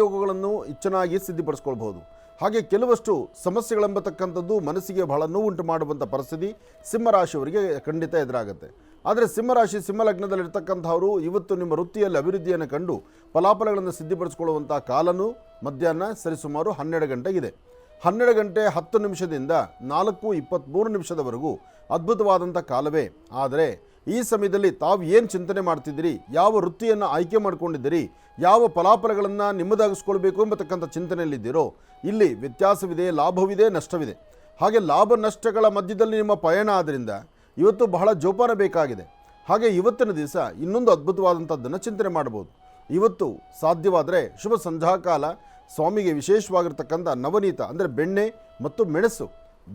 ಯೋಗಗಳನ್ನು ಚೆನ್ನಾಗಿ ಸಿದ್ಧಿಪಡಿಸ್ಕೊಳ್ಬಹುದು. ಹಾಗೆ ಕೆಲವಷ್ಟು ಸಮಸ್ಯೆಗಳೆಂಬತಕ್ಕಂಥದ್ದು ಮನಸ್ಸಿಗೆ ಬಹಳ ನೋವುಂಟು ಮಾಡುವಂಥ ಪರಿಸ್ಥಿತಿ ಸಿಂಹರಾಶಿಯವರಿಗೆ ಖಂಡಿತ ಎದುರಾಗುತ್ತೆ. ಆದರೆ ಸಿಂಹರಾಶಿ, ಸಿಂಹಲಗ್ನದಲ್ಲಿರ್ತಕ್ಕಂಥವರು ಇವತ್ತು ನಿಮ್ಮ ವೃತ್ತಿಯಲ್ಲಿ ಅಭಿವೃದ್ಧಿಯನ್ನು ಕಂಡು ಫಲಾಫಲಗಳನ್ನು ಸಿದ್ಧಿಪಡಿಸ್ಕೊಳ್ಳುವಂಥ ಕಾಲನೂ ಮಧ್ಯಾಹ್ನ ಸರಿಸುಮಾರು 12 ಗಂಟೆಗಿದೆ. 12 ಗಂಟೆ 10 ನಿಮಿಷದಿಂದ 4:23 ನಿಮಿಷದವರೆಗೂ ಅದ್ಭುತವಾದಂಥ ಕಾಲವೇ. ಆದರೆ ಈ ಸಮಯದಲ್ಲಿ ತಾವು ಏನು ಚಿಂತನೆ ಮಾಡ್ತಿದ್ದೀರಿ, ಯಾವ ವೃತ್ತಿಯನ್ನು ಆಯ್ಕೆ ಮಾಡ್ಕೊಂಡಿದ್ದೀರಿ, ಯಾವ ಫಲಾಫಲಗಳನ್ನು ನಿಮ್ಮದಾಗಿಸ್ಕೊಳ್ಬೇಕು ಎಂಬತಕ್ಕಂಥ ಚಿಂತನೆಯಲ್ಲಿದ್ದೀರೋ ಇಲ್ಲಿ ವ್ಯತ್ಯಾಸವಿದೆ, ಲಾಭವಿದೆ, ನಷ್ಟವಿದೆ. ಹಾಗೆ ಲಾಭ ನಷ್ಟಗಳ ಮಧ್ಯದಲ್ಲಿ ನಿಮ್ಮ ಪಯಣ ಆದ್ದರಿಂದ ಇವತ್ತು ಬಹಳ ಜೋಪಾನ ಬೇಕಾಗಿದೆ. ಹಾಗೆ ಇವತ್ತಿನ ದಿವಸ ಇನ್ನೊಂದು ಅದ್ಭುತವಾದಂಥದ್ದನ್ನು ಚಿಂತನೆ ಮಾಡ್ಬೋದು. ಇವತ್ತು ಸಾಧ್ಯವಾದರೆ ಶುಭ ಸಂಧ್ಯಾಕಾಲ ಸ್ವಾಮಿಗೆ ವಿಶೇಷವಾಗಿರ್ತಕ್ಕಂಥ ನವನೀತ ಅಂದರೆ ಬೆಣ್ಣೆ ಮತ್ತು ಮೆಣಸು,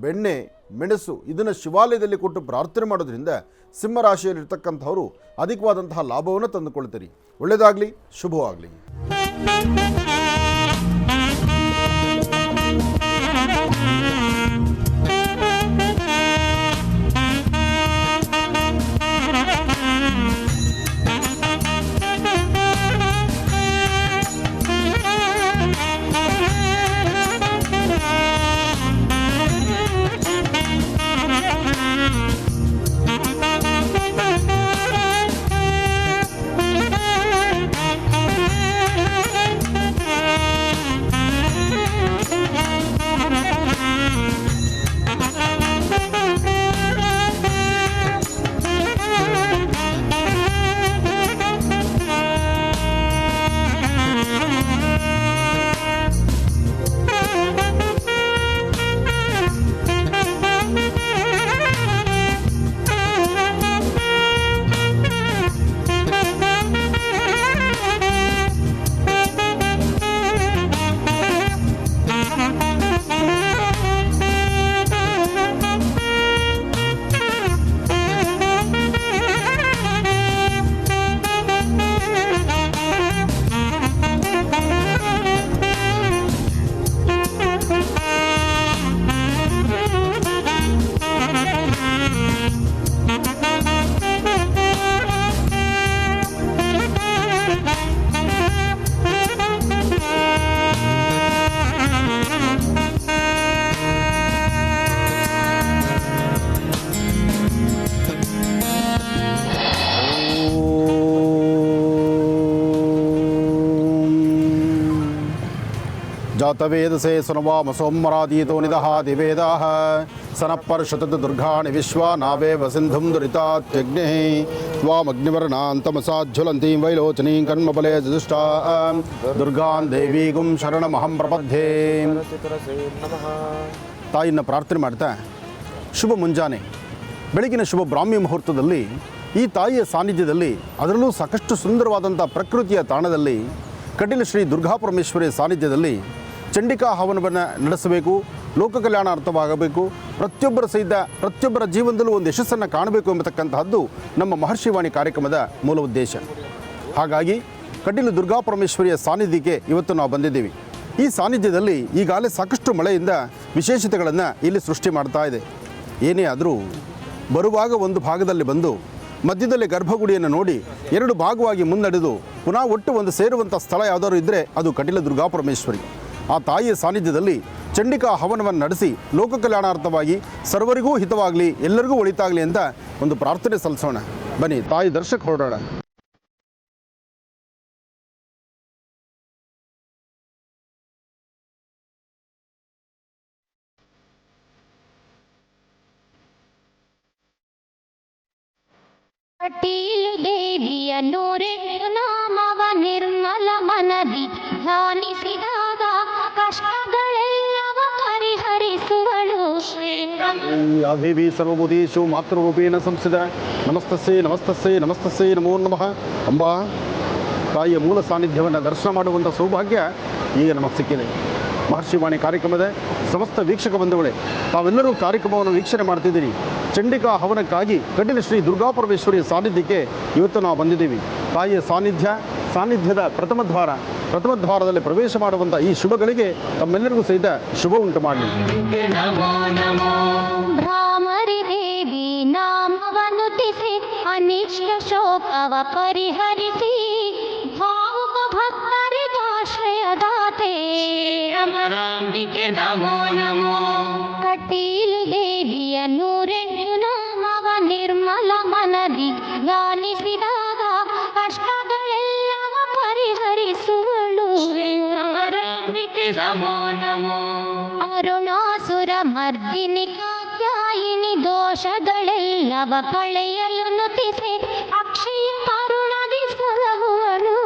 ಬೆಣ್ಣೆ ಮೆಣಸು ಇದನ್ನು ಶಿವಾಲಯದಲ್ಲಿ ಕೊಟ್ಟು ಪ್ರಾರ್ಥನೆ ಮಾಡೋದ್ರಿಂದ ಸಿಂಹರಾಶಿಯಲ್ಲಿರ್ತಕ್ಕಂಥವರು ಅಧಿಕವಾದಂತಹ ಲಾಭವನ್ನು ತಂದುಕೊಳ್ತೀರಿ. ಒಳ್ಳೆಯದಾಗಲಿ, ಶುಭವಾಗಲಿ. ಜಾತವೇದಸೆ ಸುನವಾಮ ಸೋಮರಾದೀತೋ ನಿದಹ ದಿವೇದಾಹ ಸನಪ್ಪರ್ಷತದ ದುರ್ಗಾಣಿ ವಿಶ್ವ ನಾವೇವ ಸಿಂಧುಂ ದುರಿತಾತ್ಯಗ್ನಿ ತ್ವಾಮಗ್ನಿವರ್ಣಾಂತಮಸಾಜ್ವಲಂತೀಂ ವೈಲೋಚನೀಂ ಕನ್ಮಬಲೆ ಜದುಷ್ಟಾ ದುರ್ಗಾನ್ ದೇವೀಗುಂ ಶರಣಮಹಂ ಪ್ರಪದ್ಯೆ. ತಾಯಿಯನ್ನು ಪ್ರಾರ್ಥನೆ ಮಾಡ್ತಾ ಶುಭ ಮುಂಜಾನೆ ಬೆಳಗಿನ ಶುಭ ಬ್ರಾಹ್ಮಿ ಮುಹೂರ್ತದಲ್ಲಿ ಈ ತಾಯಿಯ ಸಾನ್ನಿಧ್ಯದಲ್ಲಿ, ಅದರಲ್ಲೂ ಸಾಕಷ್ಟು ಸುಂದರವಾದಂಥ ಪ್ರಕೃತಿಯ ತಾಣದಲ್ಲಿ ಕಟೀಲು ಶ್ರೀ ದುರ್ಗಾಪರಮೇಶ್ವರಿ ಸಾನ್ನಿಧ್ಯದಲ್ಲಿ ಚಂಡಿಕಾ ಹವನವನ್ನು ನಡೆಸಬೇಕು, ಲೋಕ ಕಲ್ಯಾಣಾರ್ಥವಾಗಬೇಕು, ಪ್ರತಿಯೊಬ್ಬರ ಜೀವನದಲ್ಲೂ ಒಂದು ಯಶಸ್ಸನ್ನು ಕಾಣಬೇಕು ಎಂಬತಕ್ಕಂತಹದ್ದು ನಮ್ಮ ಮಹರ್ಷಿವಾಣಿ ಕಾರ್ಯಕ್ರಮದ ಮೂಲ ಉದ್ದೇಶ. ಹಾಗಾಗಿ ಕಟೀಲು ದುರ್ಗಾಪರಮೇಶ್ವರಿಯ ಸಾನ್ನಿಧ್ಯಕ್ಕೆ ಇವತ್ತು ನಾವು ಬಂದಿದ್ದೀವಿ. ಈ ಸಾನ್ನಿಧ್ಯದಲ್ಲಿ ಈಗಾಗಲೇ ಸಾಕಷ್ಟು ಮಳೆಯಿಂದ ವಿಶೇಷತೆಗಳನ್ನು ಇಲ್ಲಿ ಸೃಷ್ಟಿ ಮಾಡ್ತಾ ಇದೆ. ಏನೇ ಆದರೂ ಬರುವಾಗ ಒಂದು ಭಾಗದಲ್ಲಿ ಬಂದು ಮಧ್ಯದಲ್ಲಿ ಗರ್ಭಗುಡಿಯನ್ನು ನೋಡಿ 2 ಭಾಗವಾಗಿ ಮುನ್ನಡೆದು ಪುನಃ ಒಟ್ಟು ಒಂದು ಸೇರುವಂಥ ಸ್ಥಳ ಯಾವುದಾದ್ರು ಇದ್ದರೆ ಅದು ಕಟೀಲು ದುರ್ಗಾಪರಮೇಶ್ವರಿ. ಆ ತಾಯಿಯ ಸಾನ್ನಿಧ್ಯದಲ್ಲಿ ಚಂಡಿಕಾ ಹವನವನ್ನು ನಡೆಸಿ ಲೋಕ ಕಲ್ಯಾಣಾರ್ಥವಾಗಿ ಸರ್ವರಿಗೂ ಹಿತವಾಗಲಿ, ಎಲ್ಲರಿಗೂ ಒಳಿತಾಗಲಿ ಅಂತ ಒಂದು ಪ್ರಾರ್ಥನೆ ಸಲ್ಲಿಸೋಣ. ಬನ್ನಿ ತಾಯಿ ದರ್ಶಕ್ಕೆ ಹೊರಡೋಣ. ಕಟೀಲು ದೇವಿಯ ನೂರೇ ನಾಮವ ನಿರ್ಮಲ ಮನದಿ ಧ್ಯಾನಿಸಿದಾಗ ಕಷ್ಟಗಳೆಲ್ಲವ ಪರಿಹರಿಸುವಳು. ಯಾ ದೇವಿ ಸರ್ವಭೂತೇಷು ಮಾತೃರೂಪೇಣ ಸಂಸ್ಥಿತ ನಮಸ್ತಸ್ಸೇ ನಮಸ್ತಸ್ಸೇ ನಮಸ್ತಸ್ಸೇ ನಮೋ ನಮಃ. ಅಂಬಾ ತಾಯಿಯ ಮೂಲ ಸಾನ್ನಿಧ್ಯವನ್ನು ದರ್ಶನ ಮಾಡುವಂಥ ಸೌಭಾಗ್ಯ ಈಗ ನಮಗೆ ಸಿಕ್ಕಿದೆ. ಮಹರ್ಷಿವಾಣಿ ಕಾರ್ಯಕ್ರಮದ ಸಮಸ್ತ ವೀಕ್ಷಕ ಬಂಧುಗಳೇ, ತಾವೆಲ್ಲರೂ ಕಾರ್ಯಕ್ರಮವನ್ನು ವೀಕ್ಷಣೆ ಮಾಡ್ತಿದ್ದೀರಿ. ಚಂಡಿಕಾ ಹವನಕ್ಕಾಗಿ ಕಟೀಲು ಶ್ರೀ ದುರ್ಗಾಪರಮೇಶ್ವರಿಯ ಸಾನ್ನಿಧ್ಯಕ್ಕೆ ಇವತ್ತು ನಾವು ಬಂದಿದ್ದೀವಿ. ತಾಯಿಯ ಸಾನ್ನಿಧ್ಯದ ಪ್ರಥಮ ದ್ವಾರದಲ್ಲಿ ಪ್ರವೇಶ ಮಾಡುವಂಥ ಈ ಶುಭಗಳಿಗೆ ತಮ್ಮೆಲ್ಲರಿಗೂ ಸಹಿತ ಶುಭ ಉಂಟು ಮಾಡಲಿ. ಭ್ರಾಮರಿ ದೇವಿ ನಾಮವನ್ನು ತಿಸಿ ಅನಿಷ್ಟ ಶೋಕವ ಪರಿಹರಿಸಿ ಭಾವುಕ ಭಕ್ತರಿಗಾಶ್ರಯದಾತೆ ಅಮರಾಂಬಿಕೆ ನಮೋ ನಮೋ. ಕಟೀಲು ದೇವಿಯ ನೂರೆಂಟು ನಾಮವ ನಿರ್ಮಲ ಮನದಿ ಧ್ಯಾನಿಸಿದಾಗ ಕಷ್ಟಗಳೆಲ್ಲವ ಪರಿಹರಿಸುವಳು. ಅಮರಾಂಬಿಕೆ ನಮೋ ನಮೋ. ಅರುಣ ಮರ್ದಿನಿ ಕಾತ್ಯಾಯಿನಿ ದೋಷಗಳೆಲ್ಲವ ಕಳೆಯಲು ನುತಿಸೆ ಅಕ್ಷಯ ಕರುಣದಿ ಸಲಹುವಳು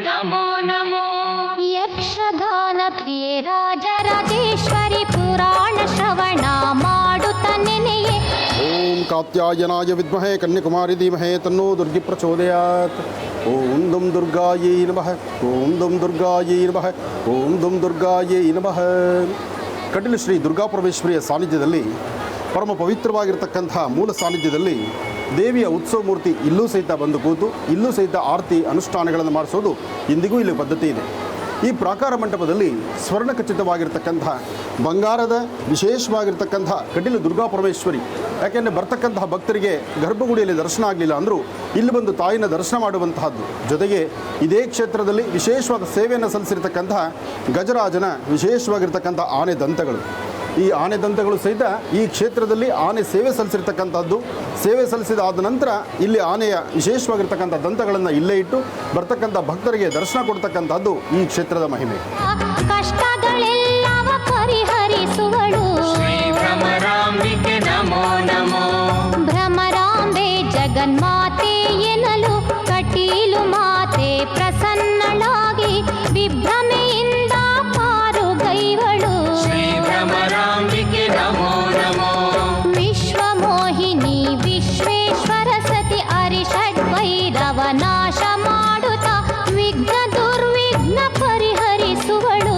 ನಮೋ ನಮೋ. ಯಕ್ಷಗಾನ ಪ್ರಿಯೆ ರಾಜರಾಜೇಶ್ವರಿ ಪುರಾಣ ಶ್ರವಣ ಮಾಡುತ್ತ ನೆನೆಯೇ ಓಂ ಕಾತ್ಯಾಯನಾಯ ವಿದ್ಮಹೇ ಕನ್ಯಾಕುಮಾರಿ ಧೀಮಹೇ ತನ್ನೋ ದುರ್ಗಿ ಪ್ರಚೋದಯಾತ್. ಓಂ ದುಂ ದುರ್ಗಾಯೈ ನಮಃ. ಓಂ ದುಂ ದುರ್ಗಾಯೈ ನಮಃ. ಓಂ ದುಂ ದುರ್ಗಾಯೈ ನಮಃ. ಕಟೀಲು ಶ್ರೀ ದುರ್ಗಾಪರಮೇಶ್ವರಿಯ ಸಾನ್ನಿಧ್ಯದಲ್ಲಿ ಪರಮ ಪವಿತ್ರವಾಗಿರ್ತಕ್ಕಂಥ ಮೂಲ ಸಾನ್ನಿಧ್ಯದಲ್ಲಿ ದೇವಿಯ ಉತ್ಸವ ಮೂರ್ತಿ ಇಲ್ಲೂ ಸಹಿತ ಬಂದು ಕೂತು ಇಲ್ಲೂ ಸಹಿತ ಆರತಿ ಅನುಷ್ಠಾನಗಳನ್ನು ಮಾಡಿಸೋದು ಇಂದಿಗೂ ಇಲ್ಲಿ ಪದ್ಧತಿ ಇದೆ. ಈ ಪ್ರಾಕಾರ ಮಂಟಪದಲ್ಲಿ ಸ್ವರ್ಣಖಚಿತವಾಗಿರ್ತಕ್ಕಂಥ ಬಂಗಾರದ ವಿಶೇಷವಾಗಿರ್ತಕ್ಕಂಥ ಕಟೀಲು ದುರ್ಗಾಪರಮೇಶ್ವರಿ, ಯಾಕೆಂದರೆ ಬರ್ತಕ್ಕಂತಹ ಭಕ್ತರಿಗೆ ಗರ್ಭಗುಡಿಯಲ್ಲಿ ದರ್ಶನ ಆಗಲಿಲ್ಲ ಅಂದರೂ ಇಲ್ಲಿ ಬಂದು ತಾಯಿನ ದರ್ಶನ ಮಾಡುವಂತಹದ್ದು. ಜೊತೆಗೆ ಇದೇ ಕ್ಷೇತ್ರದಲ್ಲಿ ವಿಶೇಷವಾದ ಸೇವೆಯನ್ನು ಸಲ್ಲಿಸಿರ್ತಕ್ಕಂತಹ ಗಜರಾಜನ ವಿಶೇಷವಾಗಿರ್ತಕ್ಕಂಥ ಆನೆ ದಂತಗಳು, ಈ ಆನೆ ದಂತಗಳು ಸಹಿತ ಈ ಕ್ಷೇತ್ರದಲ್ಲಿ ಆನೆ ಸೇವೆ ಸಲ್ಲಿಸಿರ್ತಕ್ಕಂಥದ್ದು. ಸೇವೆ ಸಲ್ಲಿಸಿದಾದ ನಂತರ ಇಲ್ಲಿ ಆನೆಯ ವಿಶೇಷವಾಗಿರ್ತಕ್ಕಂಥ ದಂತಗಳನ್ನು ಇಲ್ಲೇ ಇಟ್ಟು ಬರ್ತಕ್ಕಂಥ ಭಕ್ತರಿಗೆ ದರ್ಶನ ಕೊಡ್ತಕ್ಕಂಥದ್ದು ಈ ಕ್ಷೇತ್ರದ ಮಹಿಮೆ. ಕಷ್ಟಗಳೆಲ್ಲವ ಪರಿಹರಿಸುವಳು ಭ್ರಮರಾಂಬಿಕೆ ನಮೋ ನಮೋ. ಭ್ರಮರಾಂಬೆ ಜಗನ್ಮಾತೆ ಎನ್ನಲು ಕಟೀಲು ಮಾತೆ ಪ್ರಸನ್ನಳಾಗಿ ವಿಭ್ರಮೆಯಿಂದ ಪಾರುಗೈವಳು ಭ್ರಮರಾಂಬಿಕೆ ನಮೋ ನಮೋ. ವಿಶ್ವಮೋಹಿನಿ ವಿಶ್ವೇಶ್ವರ ಸತಿ ಅರಿಷಡ್ ಭೈರವ ನಾಶ ಮಾಡುತ್ತ ವಿಘ್ನ ದುರ್ವಿಘ್ನ ಪರಿಹರಿಸುವಳು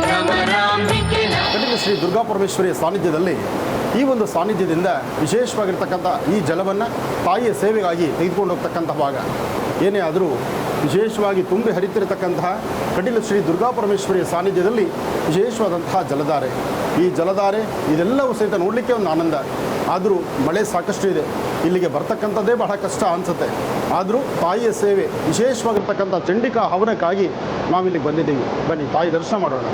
ಭ್ರಮರಾಂಬಿಕೆ. ಕಟೀಲು ಶ್ರೀ ದುರ್ಗಾಪರಮೇಶ್ವರಿಯ ಸಾನ್ನಿಧ್ಯದಲ್ಲಿ ಈ ಒಂದು ಸಾನ್ನಿಧ್ಯದಿಂದ ವಿಶೇಷವಾಗಿರ್ತಕ್ಕಂಥ ಈ ಜಲವನ್ನು ತಾಯಿಯ ಸೇವೆಗಾಗಿ ತೆಗೆದುಕೊಂಡು ಹೋಗ್ತಕ್ಕಂಥ ಭಾಗ ಏನೇ ಆದರೂ ವಿಶೇಷವಾಗಿ ತುಂಬಿ ಹರಿತಿರತಕ್ಕಂತಹ ಕಟೀಲು ಶ್ರೀ ದುರ್ಗಾಪರಮೇಶ್ವರಿಯ ಸಾನ್ನಿಧ್ಯದಲ್ಲಿ ವಿಶೇಷವಾದಂತಹ ಜಲಧಾರೆ, ಈ ಜಲಧಾರೆ ಇದೆಲ್ಲವೂ ಸಹಿತ ನೋಡಲಿಕ್ಕೆ ಒಂದು ಆನಂದ. ಆದರೂ ಮಳೆ ಸಾಕಷ್ಟು ಇದೆ, ಇಲ್ಲಿಗೆ ಬರ್ತಕ್ಕಂಥದ್ದೇ ಬಹಳ ಕಷ್ಟ ಅನಿಸುತ್ತೆ. ಆದರೂ ತಾಯಿಯ ಸೇವೆ ವಿಶೇಷವಾಗಿರ್ತಕ್ಕಂಥ ಚಂಡಿಕಾ ಹವನಕ್ಕಾಗಿ ನಾವಿಲ್ಲಿಗೆ ಬಂದಿದ್ದೀವಿ. ಬನ್ನಿ ತಾಯಿ ದರ್ಶನ ಮಾಡೋಣ.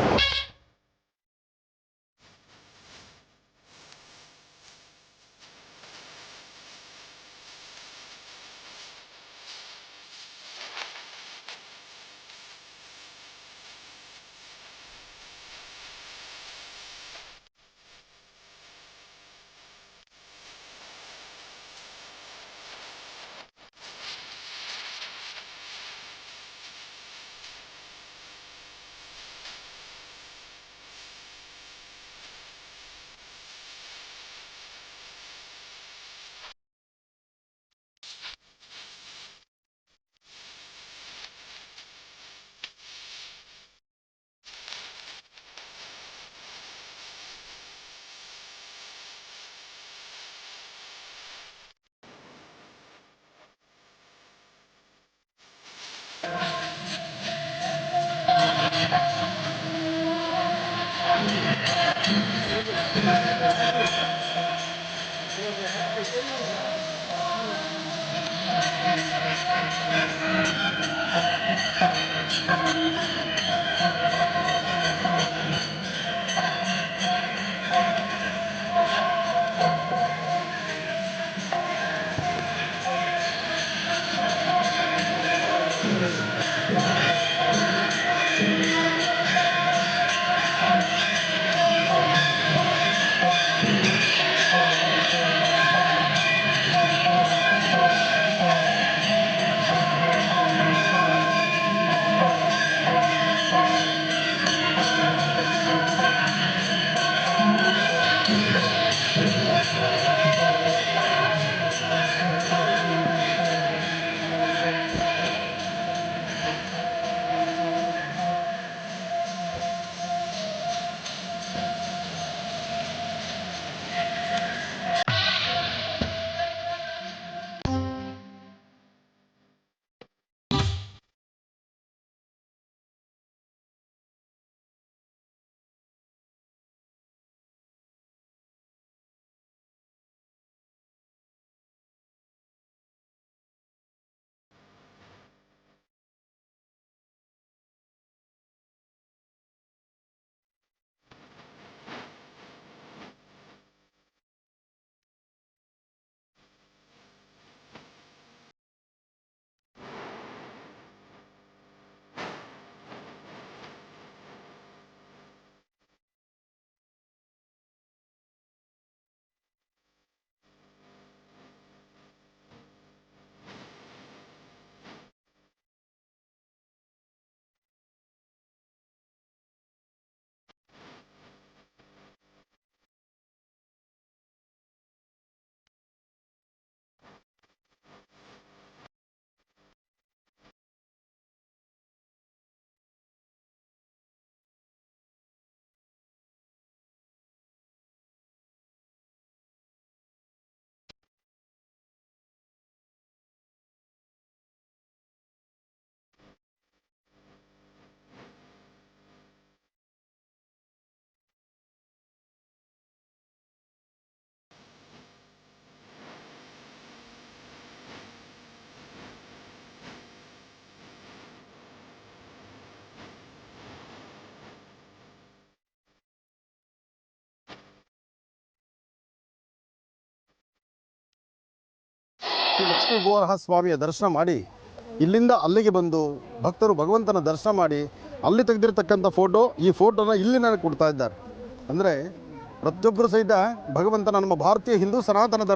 ಶ್ರೀ ಲಕ್ಷ್ಮೀ ಗೋವರಹ ಸ್ವಾಮಿಯ ದರ್ಶನ ಮಾಡಿ ಇಲ್ಲಿಂದ ಅಲ್ಲಿಗೆ ಬಂದು ಭಕ್ತರು ಭಗವಂತನ ದರ್ಶನ ಮಾಡಿ ಅಲ್ಲಿ ತೆಗೆದಿರ್ತಕ್ಕಂಥ ಫೋಟೋ, ಈ ಫೋಟೋನ ಇಲ್ಲಿ ನನಗೆ ಕೊಡ್ತಾ ಇದ್ದಾರೆ. ಅಂದರೆ ಪ್ರತಿಯೊಬ್ಬರು ಸಹಿತ ಭಗವಂತನ ನಮ್ಮ ಭಾರತೀಯ ಹಿಂದೂ ಸನಾತನ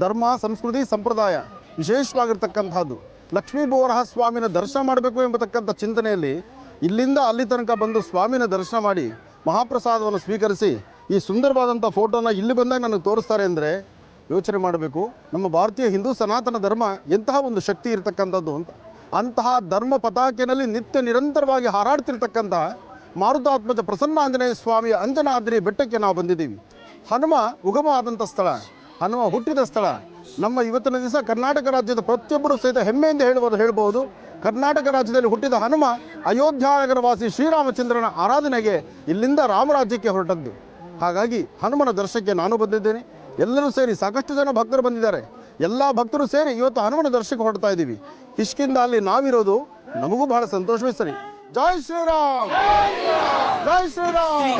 ಧರ್ಮ ಸಂಸ್ಕೃತಿ ಸಂಪ್ರದಾಯ ವಿಶೇಷವಾಗಿರ್ತಕ್ಕಂಥದ್ದು ಲಕ್ಷ್ಮೀ ಗೋವರಹ ಸ್ವಾಮಿನ ದರ್ಶನ ಮಾಡಬೇಕು ಎಂಬತಕ್ಕಂಥ ಚಿಂತನೆಯಲ್ಲಿ ಇಲ್ಲಿಂದ ಅಲ್ಲಿ ತನಕ ಬಂದು ಸ್ವಾಮಿನ ದರ್ಶನ ಮಾಡಿ ಮಹಾಪ್ರಸಾದವನ್ನು ಸ್ವೀಕರಿಸಿ ಈ ಸುಂದರವಾದಂಥ ಫೋಟೋನ ಇಲ್ಲಿ ಬಂದಾಗ ನನಗೆ ತೋರಿಸ್ತಾರೆ ಅಂದರೆ ಯೋಚನೆ ಮಾಡಬೇಕು, ನಮ್ಮ ಭಾರತೀಯ ಹಿಂದೂ ಸನಾತನ ಧರ್ಮ ಎಂತಹ ಒಂದು ಶಕ್ತಿ ಇರತಕ್ಕಂಥದ್ದು ಅಂತ. ಅಂತಹ ಧರ್ಮ ಪತಾಕೆಯಲ್ಲಿ ನಿತ್ಯ ನಿರಂತರವಾಗಿ ಹಾರಾಡ್ತಿರ್ತಕ್ಕಂಥ ಮಾರುತಾತ್ಮಜ ಪ್ರಸನ್ನಾಂಜನೇಯ ಸ್ವಾಮಿಯ ಅಂಜನಾದ್ರಿ ಬೆಟ್ಟಕ್ಕೆ ನಾವು ಬಂದಿದ್ದೀವಿ. ಹನುಮ ಉಗಮ ಆದಂಥ ಸ್ಥಳ, ಹನುಮ ಹುಟ್ಟಿದ ಸ್ಥಳ. ನಮ್ಮ ಇವತ್ತಿನ ದಿವಸ ಕರ್ನಾಟಕ ರಾಜ್ಯದ ಪ್ರತಿಯೊಬ್ಬರು ಸಹಿತ ಹೆಮ್ಮೆಯಿಂದ ಹೇಳ್ಬೋದು ಕರ್ನಾಟಕ ರಾಜ್ಯದಲ್ಲಿ ಹುಟ್ಟಿದ ಹನುಮ ಅಯೋಧ್ಯಾನಗರವಾಸಿ ಶ್ರೀರಾಮಚಂದ್ರನ ಆರಾಧನೆಗೆ ಇಲ್ಲಿಂದ ರಾಮರಾಜ್ಯಕ್ಕೆ ಹೊರಟದ್ದು. ಹಾಗಾಗಿ ಹನುಮನ ದರ್ಶನಕ್ಕೆ ನಾನು ಬಂದಿದ್ದೇನೆ. ಎಲ್ಲರೂ ಸೇರಿ ಸಾಕಷ್ಟು ಜನ ಭಕ್ತರು ಬಂದಿದ್ದಾರೆ. ಎಲ್ಲ ಭಕ್ತರು ಸೇರಿ ಇವತ್ತು ಹನುಮನ ದರ್ಶನಕ್ಕೆ ಹೊರಡ್ತಾ ಇದ್ದೀವಿ. ಕಿಷ್ಕಿಂದ ಅಲ್ಲಿ ನಾವಿರೋದು ನಮಗೂ ಬಹಳ ಸಂತೋಷವೇ ಸರಿ. ಜೈ ಶ್ರೀರಾಮ್, ಜೈ ಶ್ರೀರಾಮ್.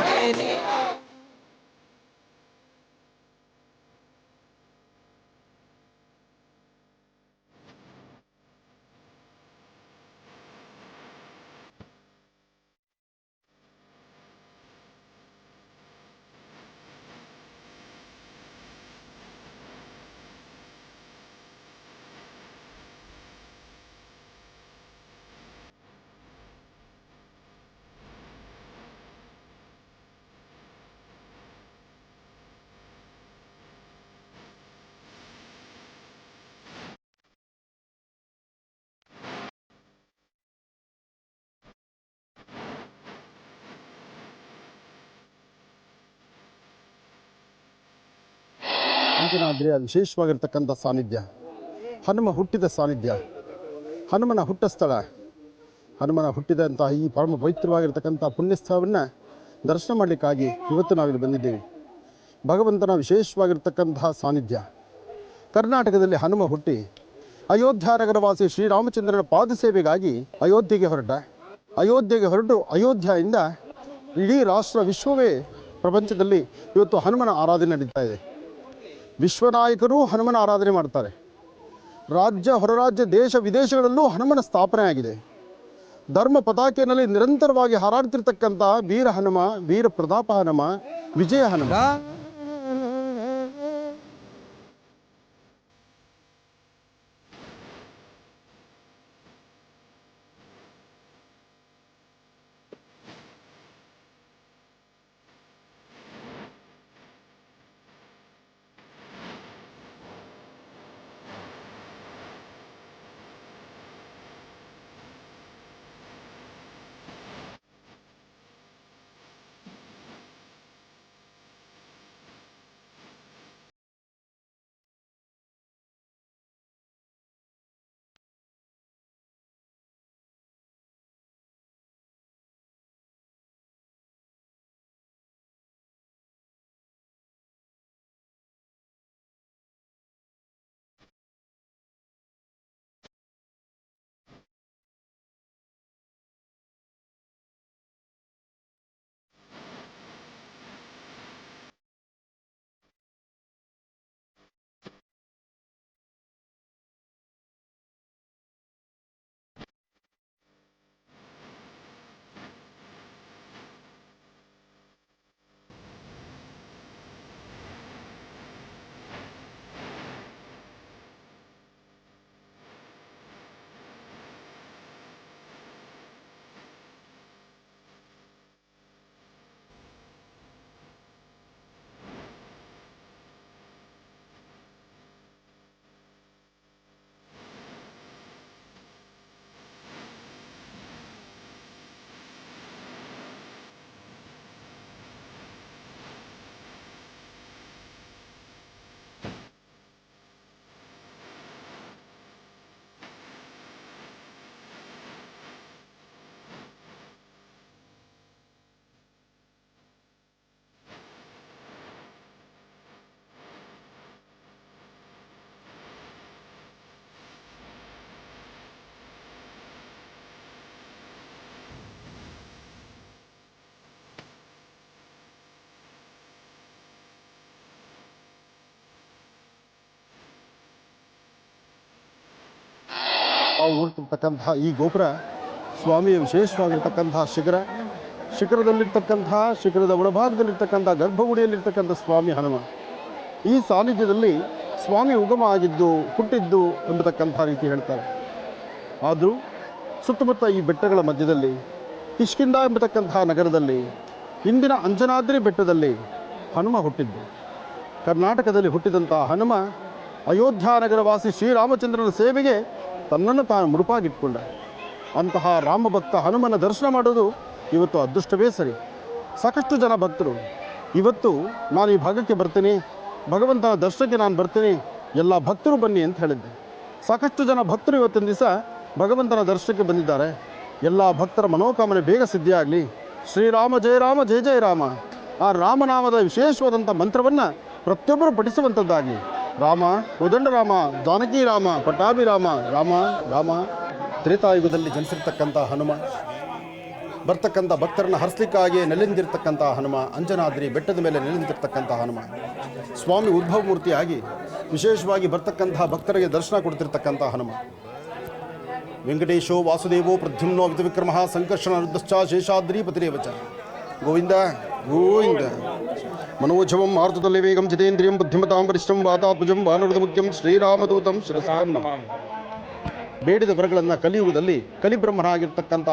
ಅಂಜನಾದ್ರಿಯ ವಿಶೇಷವಾಗಿರ್ತಕ್ಕಂಥ ಸಾನ್ನಿಧ್ಯ, ಹನುಮ ಹುಟ್ಟಿದ ಸಾನ್ನಿಧ್ಯ, ಹನುಮನ ಹುಟ್ಟ ಸ್ಥಳ, ಹನುಮನ ಹುಟ್ಟಿದಂಥ ಈ ಪರಮ ಪವಿತ್ರವಾಗಿರ್ತಕ್ಕಂಥ ಪುಣ್ಯಸ್ಥಳವನ್ನು ದರ್ಶನ ಮಾಡಲಿಕ್ಕಾಗಿ ಇವತ್ತು ನಾವಿಲ್ಲಿ ಬಂದಿದ್ದೇವೆ. ಭಗವಂತನ ವಿಶೇಷವಾಗಿರ್ತಕ್ಕಂತಹ ಸಾನ್ನಿಧ್ಯ. ಕರ್ನಾಟಕದಲ್ಲಿ ಹನುಮ ಹುಟ್ಟಿ ಅಯೋಧ್ಯಾನಗರವಾಸಿ ಶ್ರೀರಾಮಚಂದ್ರನ ಪಾದಸೇವೆಗಾಗಿ ಅಯೋಧ್ಯೆಗೆ ಹೊರಟು ಅಯೋಧ್ಯೆಯಿಂದ ಇಡೀ ರಾಷ್ಟ್ರ ವಿಶ್ವವೇ ಪ್ರಪಂಚದಲ್ಲಿ ಇವತ್ತು ಹನುಮನ ಆರಾಧನೆ ನಡೀತಾ ಇದೆ. ವಿಶ್ವನಾಯಕರು ಹನುಮನ ಆರಾಧನೆ ಮಾಡ್ತಾರೆ. ರಾಜ್ಯ ಹೊರರಾಜ್ಯ ದೇಶ ವಿದೇಶಗಳಲ್ಲೂ ಹನುಮನ ಸ್ಥಾಪನೆ ಆಗಿದೆ. ಧರ್ಮ ಪತಾಕೆಯಲ್ಲಿ ನಿರಂತರವಾಗಿ ಹಾರಾಡ್ತಿರ್ತಕ್ಕಂಥ ವೀರ ಹನುಮ, ವೀರ ಪ್ರತಾಪ ಹನುಮ, ವಿಜಯ ಹನುಮ. ನಾವು ನೋಡ್ತಿರ್ತಕ್ಕಂತಹ ಈ ಗೋಪುರ ಸ್ವಾಮಿಯ ವಿಶೇಷವಾಗಿರ್ತಕ್ಕಂತಹ ಶಿಖರದ ಒಳಭಾಗದಲ್ಲಿರ್ತಕ್ಕಂಥ ಗರ್ಭಗುಡಿಯಲ್ಲಿರ್ತಕ್ಕಂಥ ಸ್ವಾಮಿ ಹನುಮ. ಈ ಸಾನ್ನಿಧ್ಯದಲ್ಲಿ ಸ್ವಾಮಿ ಉಗಮ ಆಗಿದ್ದು ಹುಟ್ಟಿದ್ದು ಎಂಬತಕ್ಕಂಥ ರೀತಿ ಹೇಳ್ತಾರೆ. ಆದರೂ ಸುತ್ತಮುತ್ತ ಈ ಬೆಟ್ಟಗಳ ಮಧ್ಯದಲ್ಲಿ ಕಿಷ್ಕಿಂಧ ಎಂಬತಕ್ಕಂತಹ ನಗರದಲ್ಲಿ ಇಂದಿನ ಅಂಜನಾದ್ರಿ ಬೆಟ್ಟದಲ್ಲಿ ಹನುಮ ಹುಟ್ಟಿದ್ದು. ಕರ್ನಾಟಕದಲ್ಲಿ ಹುಟ್ಟಿದಂಥ ಹನುಮ ಅಯೋಧ್ಯ ನಗರವಾಸಿ ಶ್ರೀರಾಮಚಂದ್ರನ ಸೇವೆಗೆ ತನ್ನನ್ನು ತಾನು ಮುಡುಪಾಗಿಟ್ಕೊಂಡ. ಅಂತಹ ರಾಮಭಕ್ತ ಹನುಮನ ದರ್ಶನ ಮಾಡೋದು ಇವತ್ತು ಅದೃಷ್ಟವೇ ಸರಿ. ಸಾಕಷ್ಟು ಜನ ಭಕ್ತರು ಇವತ್ತು ನಾನು ಈ ಭಾಗಕ್ಕೆ ಬರ್ತೀನಿ, ಭಗವಂತನ ದರ್ಶನಕ್ಕೆ ನಾನು ಬರ್ತೀನಿ, ಎಲ್ಲ ಭಕ್ತರು ಬನ್ನಿ ಅಂತ ಹೇಳಿದ್ದೆ. ಸಾಕಷ್ಟು ಜನ ಭಕ್ತರು ಇವತ್ತಿನ ದಿವಸ ಭಗವಂತನ ದರ್ಶನಕ್ಕೆ ಬಂದಿದ್ದಾರೆ. ಎಲ್ಲ ಭಕ್ತರ ಮನೋಕಾಮನೆ ಬೇಗ ಸಿದ್ಧಿಯಾಗಲಿ. ಶ್ರೀರಾಮ ಜಯ ರಾಮ ಜಯ ಜಯ ರಾಮ, ಆ ರಾಮನಾಮದ ವಿಶೇಷವಾದಂಥ ಮಂತ್ರವನ್ನು ಪ್ರತಿಯೊಬ್ಬರು ಪಠಿಸುವಂಥದ್ದಾಗಿ. ರಾಮ ಕೋದಂಡ ರಾಮ, ಜಾನಕಿ ರಾಮ, ಪಟ್ಟಾಭಿ ರಾಮ, ರಾಮ ರಾಮ. ತ್ರೇತಾಯುಗದಲ್ಲಿ ಜನಿಸಿರ್ತಕ್ಕಂಥ ಹನುಮ, ಬರ್ತಕ್ಕಂಥ ಭಕ್ತರನ್ನು ಹರಿಸಲಿಕ್ಕಾಗಿ ನೆಲೆಂದಿರ್ತಕ್ಕಂಥ ಹನುಮ, ಅಂಜನಾದ್ರಿ ಬೆಟ್ಟದ ಮೇಲೆ ನೆಲೆಂದಿರ್ತಕ್ಕಂಥ ಹನುಮ, ಸ್ವಾಮಿ ಉದ್ಭವ ಮೂರ್ತಿಯಾಗಿ ವಿಶೇಷವಾಗಿ ಬರ್ತಕ್ಕಂತಹ ಭಕ್ತರಿಗೆ ದರ್ಶನ ಕೊಡ್ತಿರ್ತಕ್ಕಂಥ ಹನುಮ. ವೆಂಕಟೇಶೋ ವಾಸುದೇವೋ ಪ್ರದ್ಯುಮ್ನೋ ವಿಕ್ರಮ ಸಂಕರ್ಷಣ ರುದ್ಧಶ್ಚ ಶೇಷಾದ್ರಿಪತಿರೇವಚ. ಗೋವಿಂದ ಗೋವಿಂದ. ಮನೋಜವಂ ಆರ್ತದಲ್ಲಿ ವೇಗಂ ಜಿತೇಂದ್ರಿಯಂ ಬುದ್ಧಿಮತಾಂ ವರಿಷ್ಠಂ ವಾತಾತ್ಮಜಂ ವಾನರದ ಮುಖ್ಯಂ ಶ್ರೀರಾಮದೂತಂ ಶಿರಸಾಂ ನಮಾಮಿ. ಬೇಡಿದ ವರಗಳನ್ನು ಕಲಿಯುಗದಲ್ಲಿ ಕಲಿಬ್ರಹ್ಮನಾಗಿರ್ತಕ್ಕಂಥ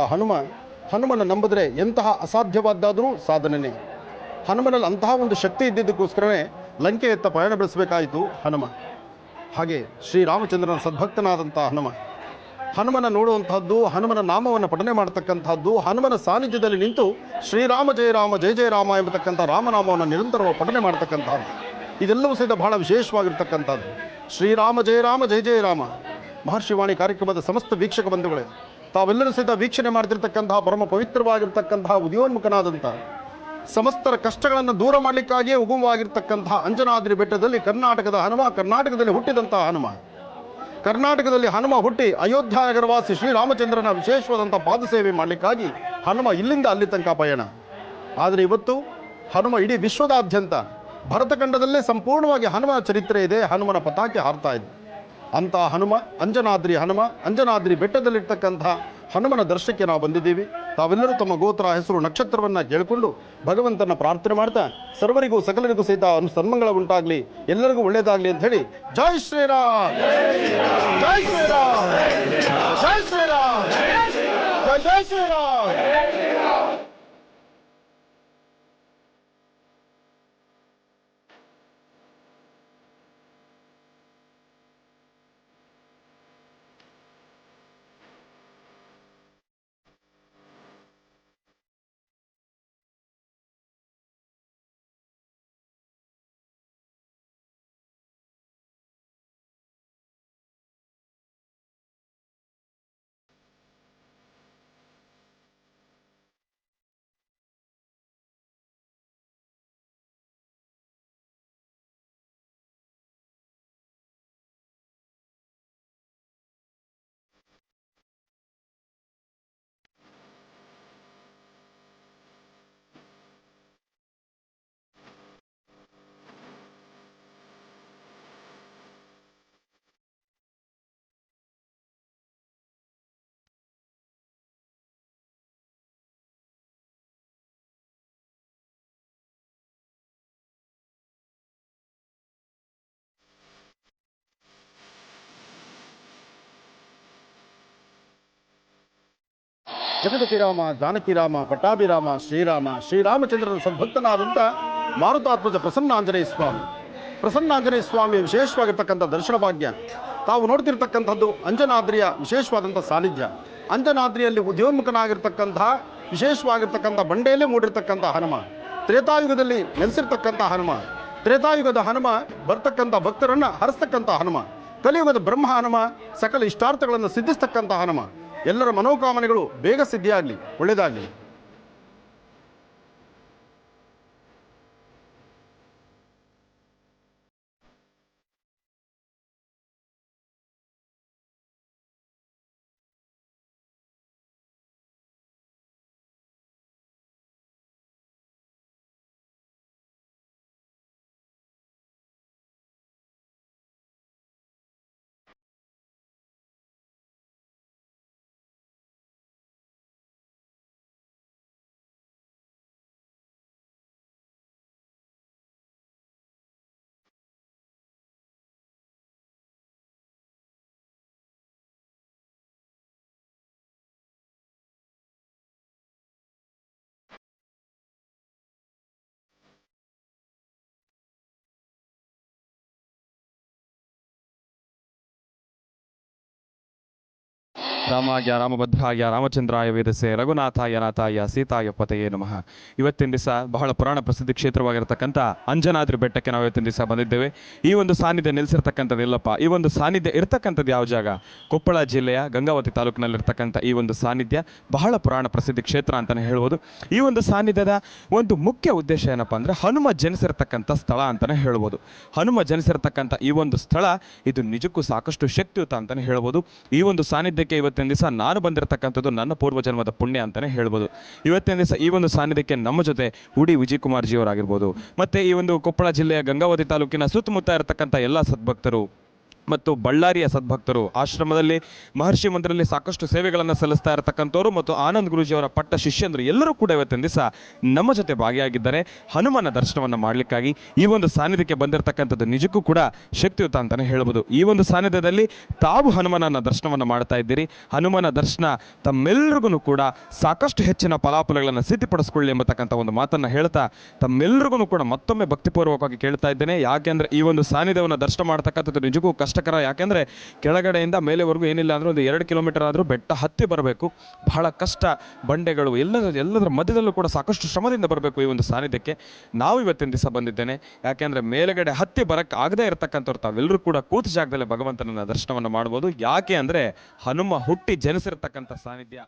ಹನುಮನ ನಂಬಿದ್ರೆ ಎಂತಹ ಅಸಾಧ್ಯವಾದ್ದಾದರೂ ಸಾಧನೆಯೇ. ಹನುಮನಲ್ಲಿ ಅಂತಹ ಒಂದು ಶಕ್ತಿ ಇದ್ದಿದ್ದಕ್ಕೋಸ್ಕರವೇ ಲಂಕೆಯತ್ತ ಪಯಣ ಬೆಳೆಸಬೇಕಾಯಿತು ಹನುಮ. ಹಾಗೆ ಶ್ರೀರಾಮಚಂದ್ರನ ಸದ್ಭಕ್ತನಾದಂಥ ಹನುಮನ ನೋಡುವಂತಹದ್ದು, ಹನುಮನ ನಾಮವನ್ನು ಪಠನೆ ಮಾಡತಕ್ಕಂಥದ್ದು, ಹನುಮನ ಸಾನ್ನಿಧ್ಯದಲ್ಲಿ ನಿಂತು ಶ್ರೀರಾಮ ಜಯ ರಾಮ ಜಯ ಜಯ ರಾಮ ಎಂಬತಕ್ಕಂಥ ರಾಮನಾಮವನ್ನು ನಿರಂತರವಾಗಿ ಪಠನೆ ಮಾಡತಕ್ಕಂಥದ್ದು, ಇದೆಲ್ಲವೂ ಸಹಿತ ಬಹಳ ವಿಶೇಷವಾಗಿರ್ತಕ್ಕಂಥದ್ದು. ಶ್ರೀರಾಮ ಜಯ ರಾಮ ಜಯ ಜಯ ರಾಮ. ಮಹರ್ಷಿವಾಣಿ ಕಾರ್ಯಕ್ರಮದ ಸಮಸ್ತ ವೀಕ್ಷಕ ಬಂಧುಗಳೇ, ತಾವೆಲ್ಲರೂ ಸಹಿತ ವೀಕ್ಷಣೆ ಮಾಡ್ತಿರ್ತಕ್ಕಂತಹ ಪರಮ ಪವಿತ್ರವಾಗಿರ್ತಕ್ಕಂತಹ ಉದಯೋನ್ಮುಖನಾದಂಥ ಸಮಸ್ತರ ಕಷ್ಟಗಳನ್ನು ದೂರ ಮಾಡಲಿಕ್ಕಾಗಿಯೇ ಉಗಮವಾಗಿರ್ತಕ್ಕಂತಹ ಅಂಜನಾದ್ರಿ ಬೆಟ್ಟದಲ್ಲಿ ಕರ್ನಾಟಕದ ಹನುಮ, ಕರ್ನಾಟಕದಲ್ಲಿ ಹುಟ್ಟಿದಂತಹ ಹನುಮ. ಕರ್ನಾಟಕದಲ್ಲಿ ಹನುಮ ಹುಟ್ಟಿ ಅಯೋಧ್ಯ ನಗರವಾಸಿ ಶ್ರೀರಾಮಚಂದ್ರನ ವಿಶೇಷವಾದಂಥ ಪಾದಸೇವೆ ಮಾಡಲಿಕ್ಕಾಗಿ ಹನುಮ ಇಲ್ಲಿಂದ ಅಲ್ಲಿ ತನಕ ಪಯಣ. ಆದರೆ ಇವತ್ತು ಹನುಮ ಇಡೀ ವಿಶ್ವದಾದ್ಯಂತ ಭರತಖಂಡದಲ್ಲೇ ಸಂಪೂರ್ಣವಾಗಿ ಹನುಮನ ಚರಿತ್ರೆ ಇದೆ, ಹನುಮನ ಪತಾಕೆ ಹಾರ್ತಾ ಇದೆ. ಅಂಥ ಹನುಮ, ಅಂಜನಾದ್ರಿ ಬೆಟ್ಟದಲ್ಲಿರ್ತಕ್ಕಂಥ ಹನುಮನ ದರ್ಶನಕ್ಕೆ ನಾವು ಬಂದಿದ್ದೀವಿ. ತಾವೆಲ್ಲರೂ ತಮ್ಮ ಗೋತ್ರ, ಹೆಸರು, ನಕ್ಷತ್ರವನ್ನು ಕೇಳಿಕೊಂಡು ಭಗವಂತನ ಪ್ರಾರ್ಥನೆ ಮಾಡ್ತಾ ಸರ್ವರಿಗೂ ಸಕಲರಿಗೂ ಸಹಿತ ಸನ್ಮಂಗಳ ಉಂಟಾಗಲಿ, ಎಲ್ಲರಿಗೂ ಒಳ್ಳೆಯದಾಗಲಿ ಅಂತ ಹೇಳಿ ಜೈ ಶ್ರೀರಾಮ್, ಜೈ ಶ್ರೀರಾಮ್, ಜೈ ಶ್ರೀರಾಮ್, ಜೈ ಜೈ ಶ್ರೀರಾಮ್. ಜಗದಪಿ ರಾಮ, ಜಾನಕಿ ರಾಮ, ಪಟ್ಟಾಭಿ ರಾಮ, ಶ್ರೀರಾಮಚಂದ್ರನ ಸದ್ಭಕ್ತನಾದಂಥ ಮಾರುತಾತ್ಮಜ ಪ್ರಸನ್ನಾಂಜನೇಯ ಸ್ವಾಮಿಯ ವಿಶೇಷವಾಗಿರ್ತಕ್ಕಂಥ ದರ್ಶನ ಭಾಗ್ಯ. ತಾವು ನೋಡ್ತಿರ್ತಕ್ಕಂಥದ್ದು ಅಂಜನಾದ್ರಿಯ ವಿಶೇಷವಾದಂಥ ಸಾನ್ನಿಧ್ಯ. ಅಂಜನಾದ್ರಿಯಲ್ಲಿ ಉದ್ಯೋನ್ಮುಖನಾಗಿರ್ತಕ್ಕಂಥ ವಿಶೇಷವಾಗಿರ್ತಕ್ಕಂಥ ಬಂಡೆಯಲ್ಲೇ ಮೂಡಿರ್ತಕ್ಕಂಥ ಹನುಮ, ತ್ರೇತಾಯುಗದಲ್ಲಿ ನೆಲೆಸಿರ್ತಕ್ಕಂಥ ಹನುಮ, ತ್ರೇತಾಯುಗದ ಹನುಮ ಬರ್ತಕ್ಕಂಥ ಭಕ್ತರನ್ನು ಹರಿಸ್ತಕ್ಕಂಥ ಹನುಮ, ಕಲಿಯುಗದ ಬ್ರಹ್ಮ ಹನುಮ, ಸಕಲ ಇಷ್ಟಾರ್ಥಗಳನ್ನು ಸಿದ್ಧಿಸ್ತಕ್ಕಂಥ ಹನುಮ. ಎಲ್ಲರ ಮನೋಕಾಮನೆಗಳು ಬೇಗ ಸಿದ್ಧಿಯಾಗಲಿ, ಒಳ್ಳೆಯದಾಗಲಿ. ರಾಮಾಯ ರಾಮಭದ್ರಾಯ ರಾಮಚಂದ್ರಾಯ ವೇದಸೆ ರಘುನಾಥಾಯ ನಾಥಾಯ ಸೀತಾಯ ಪತೆಯೇ ನಮಃ. ಇವತ್ತಿನ ದಿವಸ ಬಹಳ ಪುರಾಣ ಪ್ರಸಿದ್ಧ ಕ್ಷೇತ್ರವಾಗಿರತಕ್ಕಂಥ ಅಂಜನಾದ್ರಿ ಬೆಟ್ಟಕ್ಕೆ ನಾವು ಇವತ್ತಿನ ದಿವಸ ಬಂದಿದ್ದೇವೆ. ಈ ಒಂದು ಸಾನ್ನಿಧ್ಯ ನಿಲ್ಲಿಸಿರ್ತಕ್ಕಂಥದ್ದು ಇಲ್ಲಪ್ಪ, ಈ ಒಂದು ಸಾನ್ನಿಧ್ಯ ಇರ್ತಕ್ಕಂಥದ್ದು ಯಾವ ಜಾಗ? ಕೊಪ್ಪಳ ಜಿಲ್ಲೆಯ ಗಂಗಾವತಿ ತಾಲೂಕಿನಲ್ಲಿರ್ತಕ್ಕಂಥ ಈ ಒಂದು ಸಾನ್ನಿಧ್ಯ ಬಹಳ ಪುರಾಣ ಪ್ರಸಿದ್ಧ ಕ್ಷೇತ್ರ ಅಂತಲೇ ಹೇಳ್ಬೋದು. ಈ ಒಂದು ಸಾನ್ನಿಧ್ಯದ ಒಂದು ಮುಖ್ಯ ಉದ್ದೇಶ ಏನಪ್ಪ ಅಂದರೆ ಹನುಮ ಜನಿಸಿರ್ತಕ್ಕಂಥ ಸ್ಥಳ ಅಂತಲೇ ಹೇಳ್ಬೋದು. ಹನುಮ ಜನಿಸಿರ್ತಕ್ಕಂಥ ಈ ಒಂದು ಸ್ಥಳ ಇದು ನಿಜಕ್ಕೂ ಸಾಕಷ್ಟು ಶಕ್ತಿಯುತ ಅಂತಲೇ ಹೇಳ್ಬೋದು. ಈ ಒಂದು ಸಾನ್ನಿಧ್ಯಕ್ಕೆ ಇವತ್ತಿನ ದಿವಸ ನಾನು ಬಂದಿರತಕ್ಕಂಥದ್ದು ನನ್ನ ಪೂರ್ವಜನ್ಮದ ಪುಣ್ಯ ಅಂತಲೇ ಹೇಳ್ಬೋದು. ಇವತ್ತಿನ ದಿವಸ ಈ ಒಂದು ಸಾನ್ನಿಧ್ಯಕ್ಕೆ ನಮ್ಮ ಜೊತೆ ಉಡಿ ವಿಜಯ್ ಕುಮಾರ್ ಜಿ ಅವರಾಗಿರ್ಬೋದು, ಮತ್ತು ಈ ಒಂದು ಕೊಪ್ಪಳ ಜಿಲ್ಲೆಯ ಗಂಗಾವತಿ ತಾಲೂಕಿನ ಸುತ್ತಮುತ್ತ ಇರತಕ್ಕಂಥ ಎಲ್ಲ ಸದ್ಭಕ್ತರು ಮತ್ತು ಬಳ್ಳಾರಿಯ ಸದ್ಭಕ್ತರು, ಆಶ್ರಮದಲ್ಲಿ ಮಹರ್ಷಿ ಮಂದಿರಲ್ಲಿ ಸಾಕಷ್ಟು ಸೇವೆಗಳನ್ನು ಸಲ್ಲಿಸ್ತಾ ಇರತಕ್ಕಂಥವ್ರು ಮತ್ತು ಆನಂದ್ ಗುರೂಜಿಯವರ ಪಟ್ಟ ಶಿಷ್ಯಂದರು ಎಲ್ಲರೂ ಕೂಡ ಇವತ್ತಿನ ದಿವಸ ನಮ್ಮ ಜೊತೆ ಭಾಗಿಯಾಗಿದ್ದಾರೆ. ಹನುಮನ ದರ್ಶನವನ್ನು ಮಾಡಲಿಕ್ಕಾಗಿ ಈ ಒಂದು ಸಾನ್ನಿಧ್ಯಕ್ಕೆ ಬಂದಿರತಕ್ಕಂಥದ್ದು ನಿಜಕ್ಕೂ ಕೂಡ ಶಕ್ತಿಯುತ ಅಂತಲೇ ಹೇಳ್ಬೋದು. ಈ ಒಂದು ಸಾನ್ನಿಧ್ಯದಲ್ಲಿ ತಾವು ಹನುಮನನ ದರ್ಶನವನ್ನು ಮಾಡ್ತಾ ಇದ್ದೀರಿ. ಹನುಮನ ದರ್ಶನ ತಮ್ಮೆಲ್ಲರಿಗೂ ಕೂಡ ಸಾಕಷ್ಟು ಹೆಚ್ಚಿನ ಫಲಾಫಲಗಳನ್ನು ಸಿದ್ಧಿಪಡಿಸ್ಕೊಳ್ಳಿ ಎಂಬತಕ್ಕಂಥ ಒಂದು ಮಾತನ್ನು ಹೇಳ್ತಾ ತಮ್ಮೆಲ್ಲರಿಗೂ ಕೂಡ ಮತ್ತೊಮ್ಮೆ ಭಕ್ತಿಪೂರ್ವಕವಾಗಿ ಕೇಳ್ತಾ ಇದ್ದೇನೆ. ಯಾಕೆಂದರೆ ಈ ಒಂದು ಸಾನ್ನಿಧ್ಯವನ್ನು ದರ್ಶನ ಮಾಡ್ತಕ್ಕಂಥದ್ದು ನಿಜಕ್ಕೂ ಕಷ್ಟಕರ. ಯಾಕೆಂದರೆ ಕೆಳಗಡೆಯಿಂದ ಮೇಲೆವರೆಗೂ ಏನಿಲ್ಲ ಅಂದರೆ ಒಂದು 2 ಕಿಲೋಮೀಟರ್ ಆದರೂ ಬೆಟ್ಟ ಹತ್ತಿ ಬರಬೇಕು. ಬಹಳ ಕಷ್ಟ, ಬಂಡೆಗಳು ಎಲ್ಲದರ ಮಧ್ಯದಲ್ಲೂ ಕೂಡ ಸಾಕಷ್ಟು ಶ್ರಮದಿಂದ ಬರಬೇಕು ಈ ಒಂದು ಸಾನ್ನಿಧ್ಯಕ್ಕೆ. ನಾವು ಇವತ್ತಿನ ದಿವಸ ಬಂದಿದ್ದೇನೆ. ಯಾಕೆಂದರೆ ಮೇಲೆಗಡೆ ಹತ್ತಿ ಬರಕ್ಕೆ ಆಗದೇ ಇರತಕ್ಕಂಥವ್ರು ತಾವೆಲ್ಲರೂ ಕೂಡ ಕೂತ ಜಾಗದಲ್ಲೇ ಭಗವಂತನ ದರ್ಶನವನ್ನು ಮಾಡ್ಬೋದು. ಯಾಕೆ ಅಂದರೆ ಹನುಮ ಹುಟ್ಟಿ ಜನಿಸಿರ್ತಕ್ಕಂಥ ಸಾನ್ನಿಧ್ಯ.